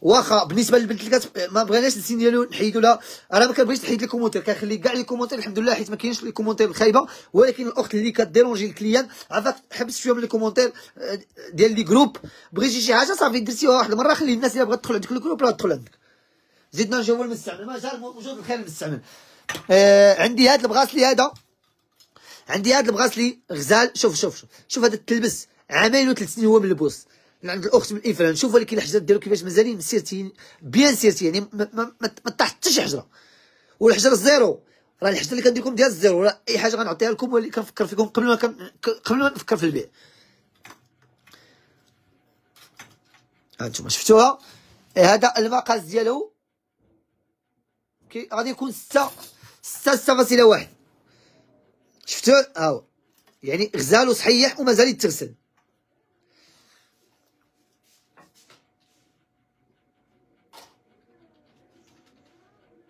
واخا بالنسبه للبنت اللي ما بغيناش السين ديالو نحيدو لها، انا ما كنبغيش نحيد لي كومونتير، كنخلي كاع لي كومونتير الحمد لله حيت ما كاينش لي كومونتير الخايبه. ولكن الاخت اللي كديرونجي الكليان عافاك حبس شويه من لي كومونتير ديال لي جروب، بغيتي شي حاجه صافي درتيها واحد المره، خلي الناس اللي بغات تدخل عندك الجروب راه تدخل عندك. زدنا نجاوبوا المستعمل، ما جا موجود الخير المستعمل. عندي هذا البغاسلي، عندي هذا البغاسلي غزال. شوف هذا التلبس عامين و3 سنين هو من البوس. من عند الاخت من الافران. شوفوا لك الحجرات ديالو كيفاش مازالين مسيرتين بيان سيرتي، يعني ما طاح حتى شي حجره. والحجر الزيرو راه الحجر اللي كندير لكم ديال الزيرو، راه اي حاجه غنعطيها لكم ولكن كنفكر فيكم قبل ما نفكر في البيع. هانتوما شفتوها. هذا المقاس ديالو غادي يكون 6.1. شفتو ها هو، يعني غزال وصحيح ومازال يتغسل.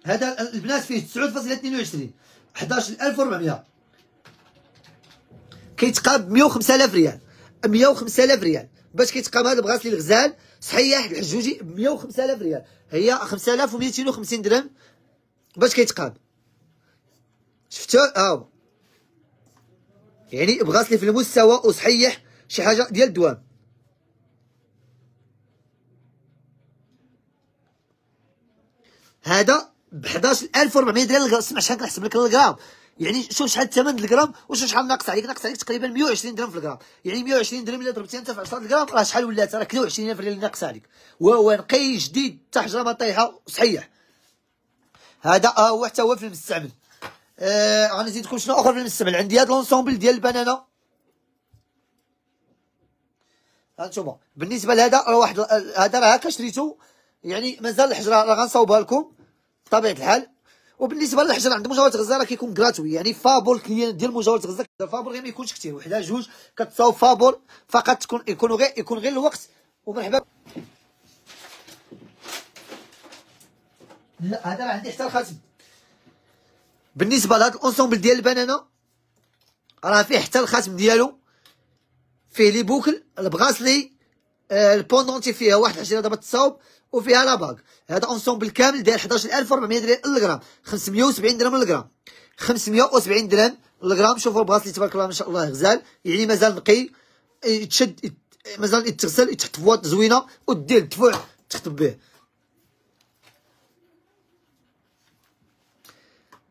هذا البنات فيه 9.22 11400 كيتقام ب 105,000 ريال. 105,000 ريال باش كيتقام هذا البغاسلي الغزال صحيح الحجوجي ب 105,000 ريال، هي 5250 درهم باش كيتقام. شفتو ها هو، يعني بغاسلي في المستوى وصحيح شي حاجه ديال الدوام. هذا ب 11400 ريال. سمع شحال كنحسب لك الغرام، يعني شوف شحال الثمن الغرام وشوف شحال ناقص عليك. ناقص عليك تقريبا 120 درهم في الغرام، يعني 120 درهم الا ضربتيها انت في 10 الغرام راه شحال ولات؟ راه 22,000 ريال اللي ناقص عليك. وهو نقي جديد حتى حجره ما طايحه صحيح. هذا هو حتى هو في المستعمل. غنزيدكم شنو اخر في المستعمل. عندي هذا لونسومبل ديال البنانه. هانتوما بالنسبه لهذا راه واحد هذا راه هكا شريتو، يعني مازال الحجره راه غنصاوبها لكم بطبيعه الحال. وبالنسبه للحجر عند مجاوره غزه راه كيكون كراتوي، يعني فابور الكليان ديال مجاوره غزه فابور غير ما يكونش كثير، وحده جوج كتصاوب فابور فقط، يكون غير الوقت. ومرحبا. لا هذا راه عندي حتى الخاتم. بالنسبه لهذا الانسومبل ديال البنانه راه فيه حتى الخاتم ديالو، فيه لي بوكل البغاسلي البوندونتي فيها واحد الحجره دابا تصاوب وفيها لا باغ. هذا انسومبل كامل داير 11400 ريال للغرام، 570 درهم للغرام، 570 درهم للغرام. شوفوا البغاسلي تبارك الله ما شاء الله غزال، يعني مازال نقي يتشد، مازال يتغسل، يتحط في بواط زوينه ودير الدفوع تخدم به.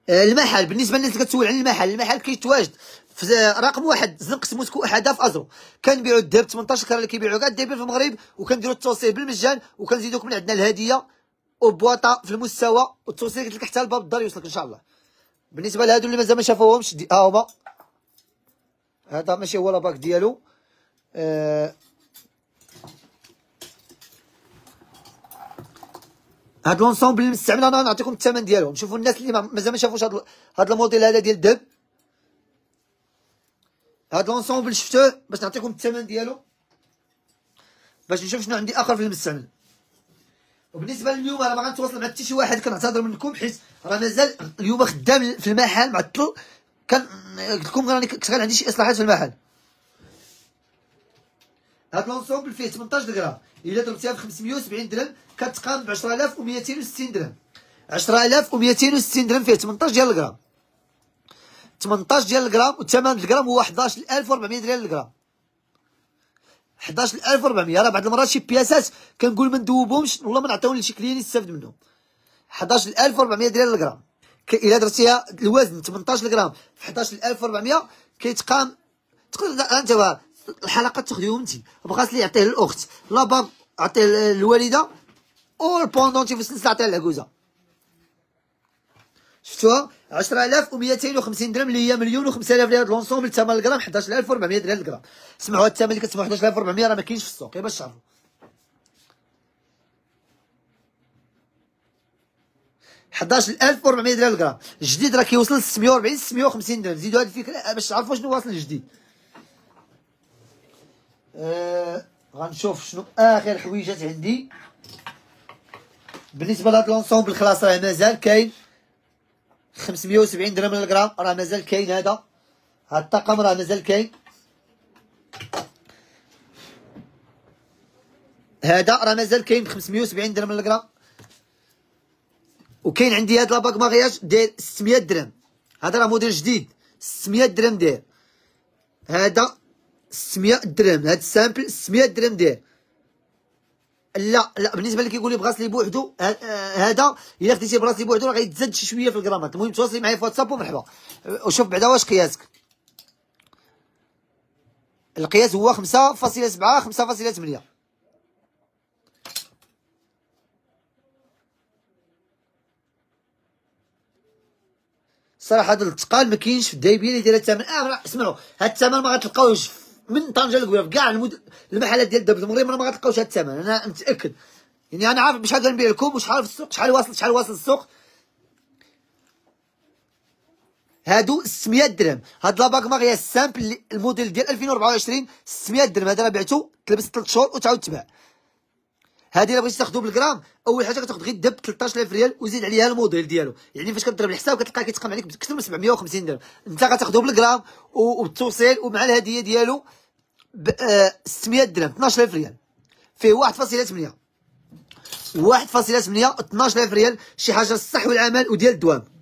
المحل بالنسبه للناس اللي كتسول على المحل كيتواجد في رقم 1 زنقة موسكو احدا في ازرو. كنبيعوا الذهب 18 كرا اللي كيبيعوا كاع الذهب في المغرب، وكنديروا التوصيل بالمجان، وكنزيدوك من عندنا الهديه وبواطه في المستوى، والتوصيل قلت لك حتى لباب الدار يوصلك ان شاء الله. بالنسبه لهادو اللي مازال ما شافوهمش ها هما، هذا ماشي هو لاباك ديالو. هاد لونسومبل المستعمل انا نعطيكم الثمن ديالهم. شوفوا الناس اللي مازال ما شافوش هاد الموديل هذا ديال الذهب. هاد لونسومبل شفتوه باش نعطيكم الثمن ديالو، باش نشوف شنو عندي اخر في المستعمل. وبالنسبه لليوم راه ما غنتواصل مع حتى شي واحد، كنعتذر منكم حيت راه مازال اليوم خدام في المحل معطل. قلت لكم راني كنت عندي شي اصلاحات في المحل. هاد لونسومبل فيه 18 غرام، الا ضربتيها ب 570 درهم كتقام ب 10260 درهم. 10260 درهم فيه 18 ديال الغرام، 18 ديال الغرام، والثمن الغرام هو 11400 ريال للغرام. 11400. راه بعض المرات شي بياسات كنقول ما ندوبهمش والله ما نعطيهم لشي كليان يستافد منهم. 11400 ريال للغرام. الا درتيها الوزن 18 غرام في 11400 كيتقام. تقدر انت الحلقات تاخذيهم انت، بغات لي يعطيه للاخت، لاباب عطيه للوالده، والبوندونتي في السلسله عطيه للعكوزه. شفتوها 10250 درهم اللي هي 1,005,000 ريال. لونسومبل ثمن الغرام 11400 ريال للغرام. سمعوا هاد الثمن اللي كتسمعوا 11400 راه ما كاينش في السوق، غير باش تعرفوا. 11400 ريال للغرام. الجديد راه كيوصل ل 640 650 درهم. زيدوا هاد الفكره باش تعرفوا شنو واصل الجديد. غنشوف شنو اخر حويجات عندي. بالنسبه لهاد لونسومبل خلاص راه مازال كاين 570 درهم للغرام، راه مازال كاين. هاد الطقم راه مازال كاين. هذا راه مازال كاين ب 570 درهم للغرام. وكاين عندي هاد لاباك ماغياج داير 600 درهم. هذا راه موديل جديد 600 درهم داير. هذا 600 درهم، هاد السامبل 600 درهم داير. لا بالنسبه اللي كيقول لي بغاسلي بوحدو، هذا الا خديتي بغاسلي بوحدو راه غيتزاد شي شويه في الغرامات. المهم تواصلي معايا في واتساب ومرحبا، وشوف بعدا واش قياسك. القياس هو 5.7 5.8. صراحه هذا التقال ما كاينش في الدايبيه اللي دايره الثمن. اسمعوا، هذا الثمن ما غتلقاوش من طنجه لكويره في كاع المحلات ديال دابا المغرب، ما غتلقاوش هذا الثمن، انا متاكد. يعني انا عارف بشحال كنبيع لكم وشحال في السوق، شحال واصل السوق. هادو 600 درهم. هاد لاباك ماغيا السامبل الموديل ديال 2024 600 درهم. هذا راه بعتو تلبس 3 شهور وتعاود تباع. هادي الا بغيتي تاخذو بالغرام، اول حاجه كتاخذ غير الدب 13000 ريال وزيد عليها الموديل ديالو. يعني فاش كضرب الحساب كتلقاه كيتقام عليك باكثر من 750 درهم. انت غتاخذو بالغرام وبالتوصيل ومع الهديه ديالو ب 600 درهم 12000 ريال. فيه 1.8 1.8 ريال. شي حاجه الصح والعمل وديال الدوام.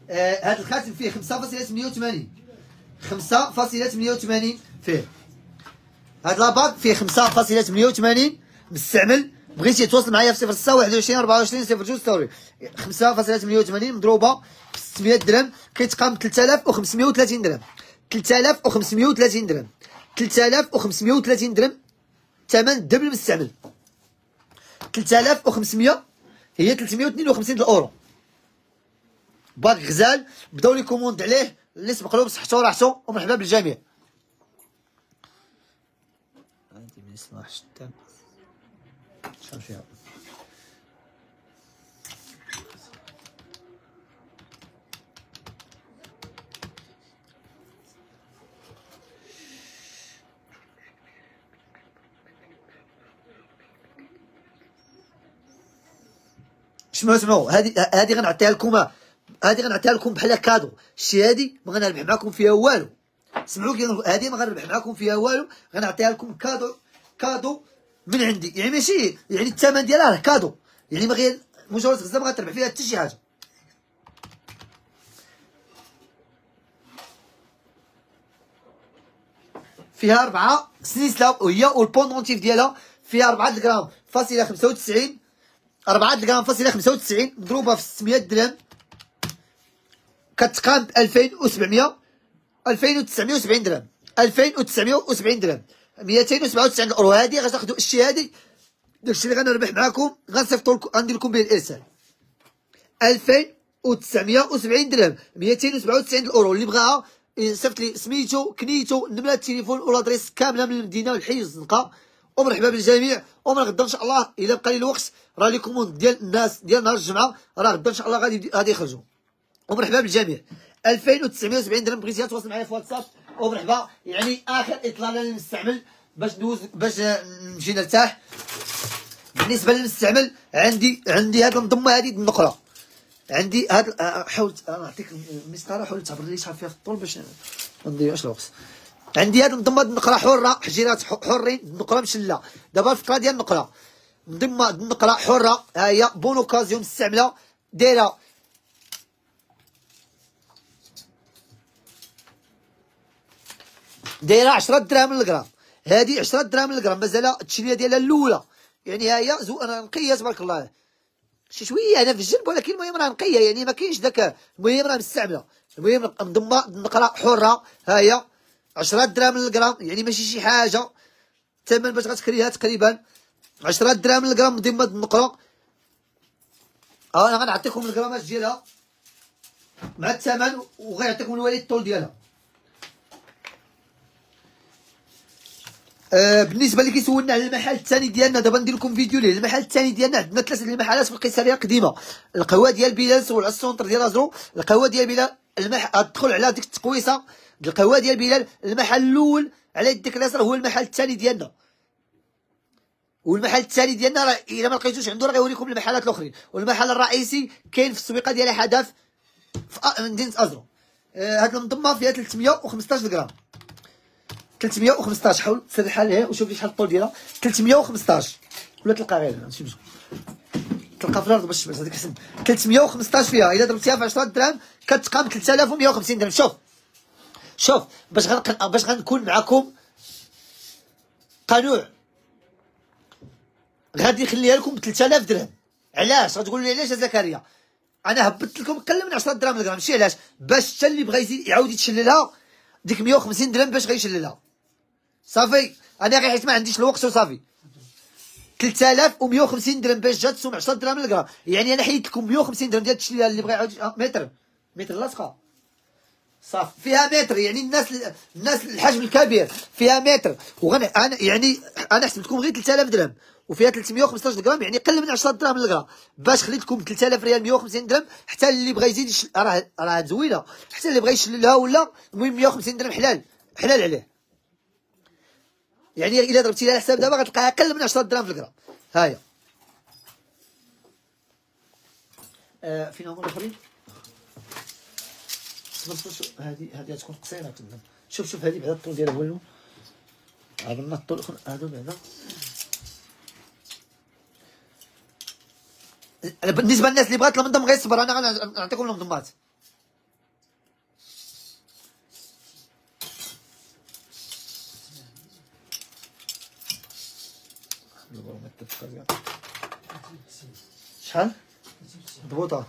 هذا الخاتم فيه 5.88 5.88 فيه. هاد لاباك فيه 5.88 مستعمل. بغيتي تواصل معايا في 06 21 24 02 ستوري. 5.88 مضروبه ب 600 درهم كيتقام 3530 درهم. 3530 درهم 3530 درهم ثمن الدبل المستعمل. 3500 هي 352 الاورو. باك غزال. بداو لي كوموند عليه اللي سبق لهم صحتو راحتو ومرحبا بالجميع. هادي من يصلح شتان شحال فيها. اسمعوا هادي غنعطيها لكم. هادي غنعطيها لكم بحال كادو. الشي هادي ما غنربح معاكم فيها والو. سمعوا هادي ما غنربح معاكم فيها والو. غنعطيها لكم كادو من عندي. يعني ماشي يعني الثمن ديالها راه كادو. يعني ما غير مجرد غزه ما غتربح فيها حتى شي حاجه. فيها 4 سلسله وهي والبوندونتيف ديالها فيها 4 غرام فاصله 95. 4 غرام فاصله 95 مضروبه في 600 درهم كتقام ب 2970 درهم. 2970 درهم 297 اورو. هادي غتاخدو الشي هادي داكشي اللي غنربح معاكم غنصيفطو غندير لكم به الارسال. 2970 درهم 297 اورو. اللي بغاها يصيفط لي سميتو كنيتو نمره التليفون والادريس كامله من المدينه والحي والزنقه. ومرحبا بالجميع. ومن غدا ان شاء الله الا بقى لي الوقت راه لي كوموند ديال الناس ديال نهار الجمعه راه غدا ان شاء الله غادي يخرجوا. ومرحبا بالجميع. 2970 درهم. بغيتي تواصل معايا في واتساب ومرحبا. يعني اخر اطلاله للمستعمل باش ندوز باش نمشي نرتاح. بالنسبه للمستعمل عندي هاد المضمه هادي النقره. عندي هاد حاولت نعطيك المسطره. حاولت تعبر لي شحال فيها الطول باش ما نضيعش الوقت. عندي هاد المضمه النقره حره حجيرات حرين. النقره مشله دابا الفكره ديال النقره. مضمه النقره حره ها هي بون اوكازيون مستعمله دايره 10 دراهم للغرام. هادي 10 دراهم للغرام. مازال التشريه ديالها الاولى. يعني ها هي انا نقيه تبارك الله. شي شويه هنا في الجنب ولكن المهم راه نقيه. يعني ما كاينش داك. المهم راه مستعمله. المهم مضمه النقره حره ها هي 10 دراهم للغرام. يعني ماشي شي حاجه. الثمن باش غتكريها تقريبا 10 دراهم للغرام مضمه النقره. انا غنعطيكم الغرامات ديالها مع الثمن وغيعطيكم الوالد الطول ديالها. بالنسبه اللي كيسولنا على المحل الثاني ديالنا دابا ندير لكم فيديو ليه. المحل الثاني ديالنا عندنا 3 المحلات في القيصريه القديمه. القهوه ديال بلال سول على السونتر ديال ازرو. القهوه ديال بلال تدخل على ديك التقويصه ديال القهوه ديال بلال. المحل الاول على يدك اليسار هو المحل الثاني ديالنا. والمحل الثاني ديالنا راه الا ما لقيتوش عنده راه غيوريكم المحلات الاخرين. والمحل الرئيسي كاين في السويقه ديال حدث في مدينه ازرو. هاد المضمه فيها 315 غرام. 315. حاول تسرحها ليه وشوف لي شحال الطول ديالها. 315 ولا تلقى غير هادشي تلقى في الارض باش تبرز هذيك حسن. 315 فيها الا ضربتيها في 10 دراهم كتقام 3150 درهم. شوف باش غنكون معكم قنوع غادي نخليها لكم ب 3000 درهم. علاش غتقولوا لي علاش يا زكريا؟ انا هبطت لكم اقل من 10 دراهم للغرام. ماشي علاش باش حتى اللي بغى يعاود يتشللها ديك 150 درهم باش غيشللها. صافي انا غير حيت ما عنديش الوقت وصافي. 3150 درهم باش جات تسوم 10 دراهم للغرام. يعني انا حيدت لكم 150 درهم ديال التشليه اللي بغى يعاود متر لاصقه صافي فيها متر. يعني الناس الحجم الكبير فيها متر انا يعني انا حسبت لكم غير 3000 درهم وفيها 315 غرام، يعني قل من 10 دراهم للغرام باش خليت لكم 3000 ريال 150 درهم. حتى اللي بغى يزيد راه زوينه، حتى اللي بغى يشللها ولا المهم 150 درهم حلال عليه. يعني الا ضربتي لها الحساب دابا غتلقاها اقل من 10 دراهم في الغرام. هاهي فين هما الاخرين؟ هذه تكون قصيره تما. شوف هذه بعدا الطول ديالها والو عبرنا الطول هادو بعدا. بالنسبه للناس اللي بغات المنظم غير صبر، انا غنعطيكم المنظمات. شحال ضبوطه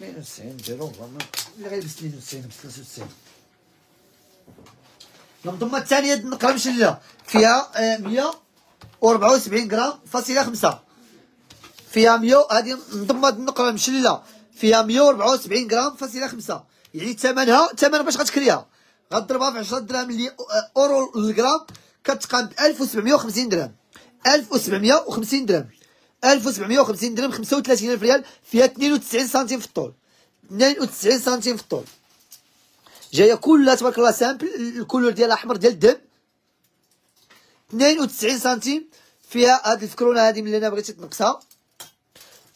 92 نديرو اللي غيلبس 92 93. المنظمه الثانيه النقره مشله فيها 174 غرام فاصله 5. فيها 100 هذه منظمه النقره مشله فيها 174 غرام فاصله 5. يعني ثمنها باش غتكريها غضربها في 10 دراهم اللي اورو للغرام كتقام ب 1750 درهم. 1750 درهم 1750 درهم 35000 ريال. فيها 92 سنتيم في الطول، 92 سنتيم في الطول. جايه كلها تبارك الله سامبل، الكولور ديالها احمر ديال الدم. 92 سنتيم. فيها هاد الفكرونه هادي ملي انا بغيتي تنقصها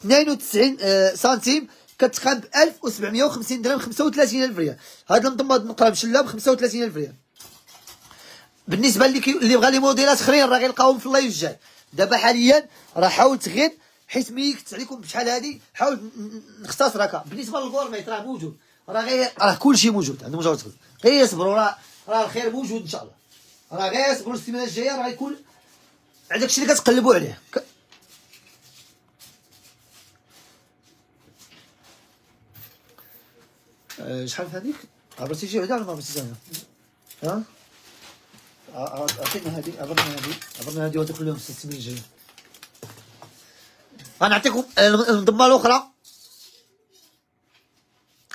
92 سنتيم كتقام ب 1750 درهم 35000 ريال. هاد المنظمه نقرا مشله ب 35000 ريال. بالنسبه اللي بغى لي موديلات اخرين راه غيلقاوهم في اللايف الجاي. دابا حاليا راه حاولت غير حيت ميكت عليكم بشحال هادي حاولت نختصر هكا. بالنسبه للغورميت راه موجود، راه كلشي موجود عندهم مجاوز تخدم. غير صبروا راه الخير موجود ان شاء الله. راه غير صبروا السيمانه الجايه راه غيكون عندك شي اللي كتقلبوا عليه. شحال في هذيك؟ عبرتي شي وحده ولا ما عبرتيش انا؟ ها؟ عطينا هذه عبرنا هذه وهذوك اليوم 600 الجايه. غنعطيكم المنظمه الاخرى.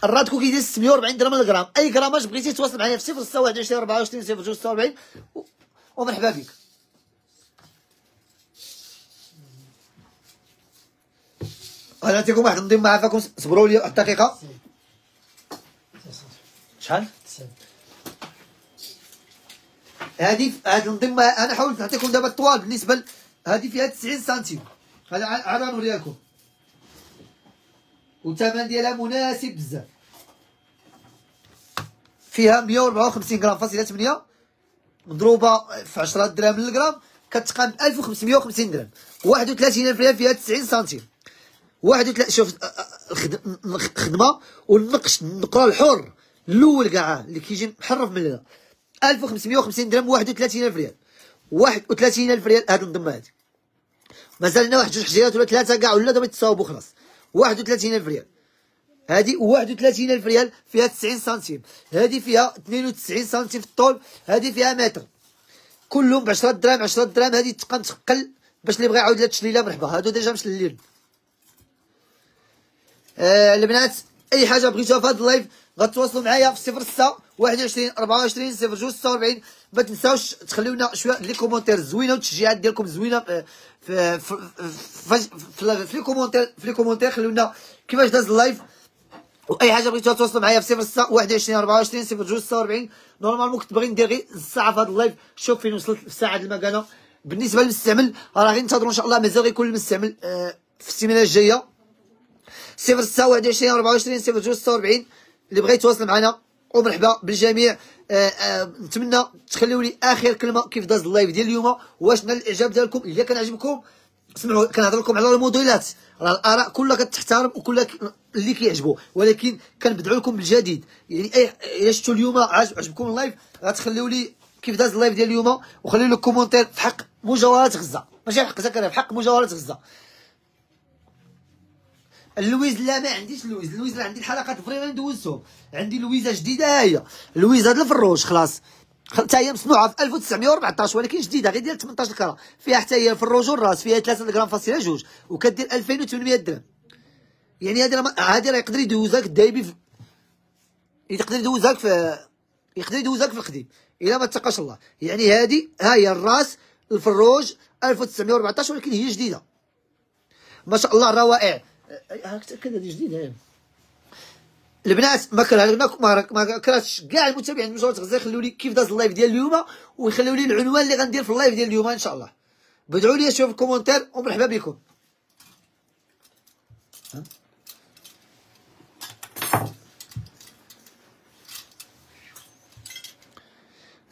الرادكو كيدير 640 درهم للغرام. اي غراماج بغيتي تواصل معايا في 021 24 02 46 ومرحبا بك. غنعطيكم واحد المنظمه عافاكم صبروا لي واحد الدقيقه. شحال؟ هذه المنظمه انا حاولت نعطيكم دابا الطوال. بالنسبه هذه فيها 90 سنتيم. هذا عاد غنوريها لكم والثمن ديالها مناسب بزاف. فيها 154 غرام فاصله 8 مضروبه في 10 دراهم للغرام كتقام ب 1550 درهم. 31000 ريال. فيها 90 سنتيم. 31 شوف الخدمه والنقش النقره الحر الاول كاع اللي كيجي محرف من هنا 1550 درهم. 31000 ريال. 31000 ريال هاد المنظمه هادي. مازال لنا واحد جوج حجيرات ولا ثلاثه كاع ولا دابا يتصاوبوا خلاص. 31000 ريال هادي. 31000 ريال. فيها 90 سنتيم. هادي فيها 92 سنتيم في الطول. هادي فيها متر. كلهم ب 10 دراهم 10 دراهم. هادي تقام تقل باش اللي بغى يعاود لها التشليله مرحبا. هادو ديجا مشللين. البنات اي حاجه بغيتوها في هذا اللايف غتواصلوا معايا في 06 21 24 02 46. ما تنساوش تخليو لنا شويه لي كومونتير زوينه والتشجيعات ديالكم زوينه في لي كومونتير خليو لنا كيفاش داز اللايف. واي حاجه بغيتوها تواصلوا معايا في 06 21 24 02 46. نورمالمون كنت باغي ندير غير الساعه في هذا اللايف. شوف فين وصلت في ساعه المكانه. بالنسبه للمستعمل راه غير ننتظروا ان شاء الله. مازال غيكون المستعمل في السيمانه الجايه 06 21 24 02 46. اللي بغى يتواصل معنا ومرحبا بالجميع. نتمنى تخليو لي اخر كلمه كيف داز اللايف ديال اليوم. واش نال الاعجاب ديالكم؟ الا كان عجبكم اسمعوا كنهضر لكم على الموديلات. راه الاراء كلها كتحترم وكلها اللي كيعجبو، ولكن كنبدعوا لكم بالجديد. يعني الا شفتوا اليوم عجبكم اللايف غتخليو لي كيف داز اللايف ديال اليوم وخليو لي كومونتير في حق مجاورات غزه، ماشي في حق زكريا، في حق مجاورات غزه. اللويز لا ما عنديش اللويز راه عندي الحلقات فريمون دوزتهم. عندي لويزه جديده هي اللويز هاد الفروج خلاص حتى هي مصنوعه في 1914 ولكن جديده غير ديال 18 كرا، فيها حتى هي الفروج والراس، فيها 3 غرام فاصله جوج وكدير 2800 درهم. يعني هذه راه يقدر يدوزك الدايبي يقدر يدوزك في القديم الا ما اتقاش الله. يعني هذه ها هي الراس الفروج 1914 ولكن هي جديده ما شاء الله روائع. هكذا جديده البنات. ما كرهتش كاع المتابعين من مجرد غزال يخليو لي كيف داز اللايف ديال اليوم ويخليو لي العنوان اللي غندير في اللايف ديال اليوم ان شاء الله. بدعوا لي شوف الكومونتير ومرحبا بكم.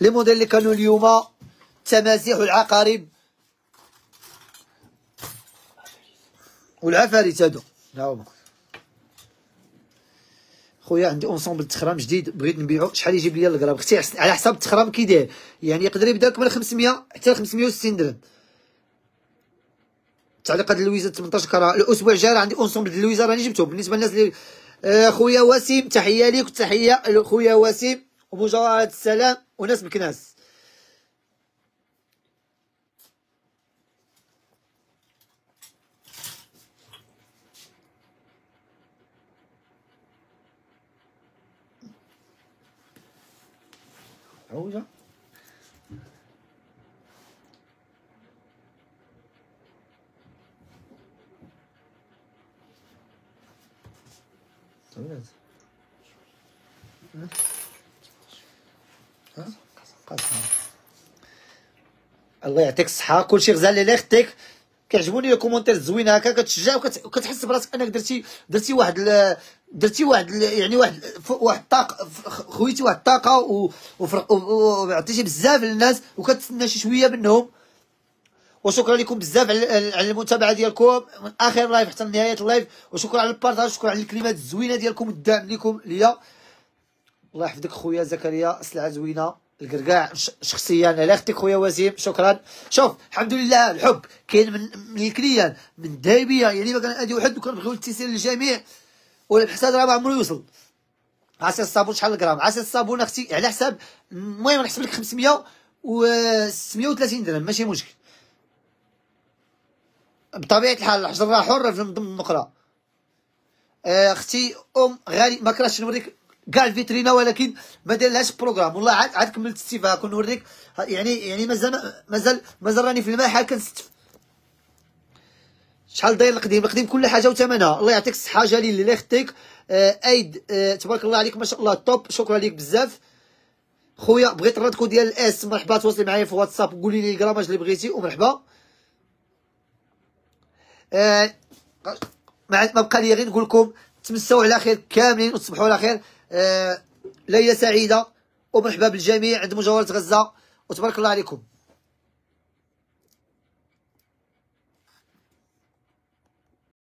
لي موديل اللي كانوا اليوم التماسيح والعقارب والعفاريت هادو ها هما. خويا عندي اونصومبل تخرام جديد بغيت نبيعو، شحال يجيب لي القراب اختي على حساب التخرام كي داير. يعني يقدر يبدا لك من 500 حتى ل 560 درهم. تعليقات اللويزه 18 كرا. الاسبوع الجاي عندي اونصومبل ديال اللويزه راني جبتو بالنسبه للناس اللي خويا وسيم تحيه ليك وتحيه لخويا وسيم ومجرد السلام وناس بكناس. عوجة الله يعطيك الصحة. كلشي غزال لي اختك. كيعجبوني الكومونتير الزوينه هكا كتشجع وكتحس براسك انك درتي واحد يعني واحد الطاقه خويتي، واحد الطاقه وعطيتي بزاف للناس وكتسنى شي شويه منهم. وشكرا لكم بزاف على المتابعه ديالكم من اخر لايف حتى نهايه اللايف، وشكرا على البارطاج، شكرا على الكلمات الزوينه ديالكم الدعم لكم ليا. الله يحفظك خويا زكريا، سلعه زوينه الكركاع شخصيا على اختك خويا وسيم شكرا. شوف الحمد لله الحب كاين من الكليان من دايبيه، يعني ما كان ادي واحد وكنبغيو الاتصال للجميع والحساد راه ما عمرو يوصل. عسل الصابون شحال الغرام؟ عسل الصابون اختي على حساب المهم نحسب لك 500 و 630 درهم ماشي مشكل. بطبيعه الحال الحجر راه حر في ضمن النقره. اختي غالي ما كرهتش نوريك كاع الفيترينا ولكن ما دارلهاش بروغرام والله. عاد كملت السيفا كون نوريك يعني مازال راني في المحل كنستف. شحال داير القديم كل حاجه وثمنها. الله يعطيك الصحه جليل اللي اختك ايد تبارك الله عليك ما شاء الله توب. شكرا ليك بزاف خويا. بغيت الرادكو ديال الاس مرحبا تواصلي معايا في واتساب وقولي لي الكراماج اللي بغيتي ومرحبا. ما بقى لي غير نقول لكم تمسوا على خير كاملين وتصبحوا على خير. ليله سعيده ومرحبا بالجميع عند مجاورة غزه وتبارك الله عليكم.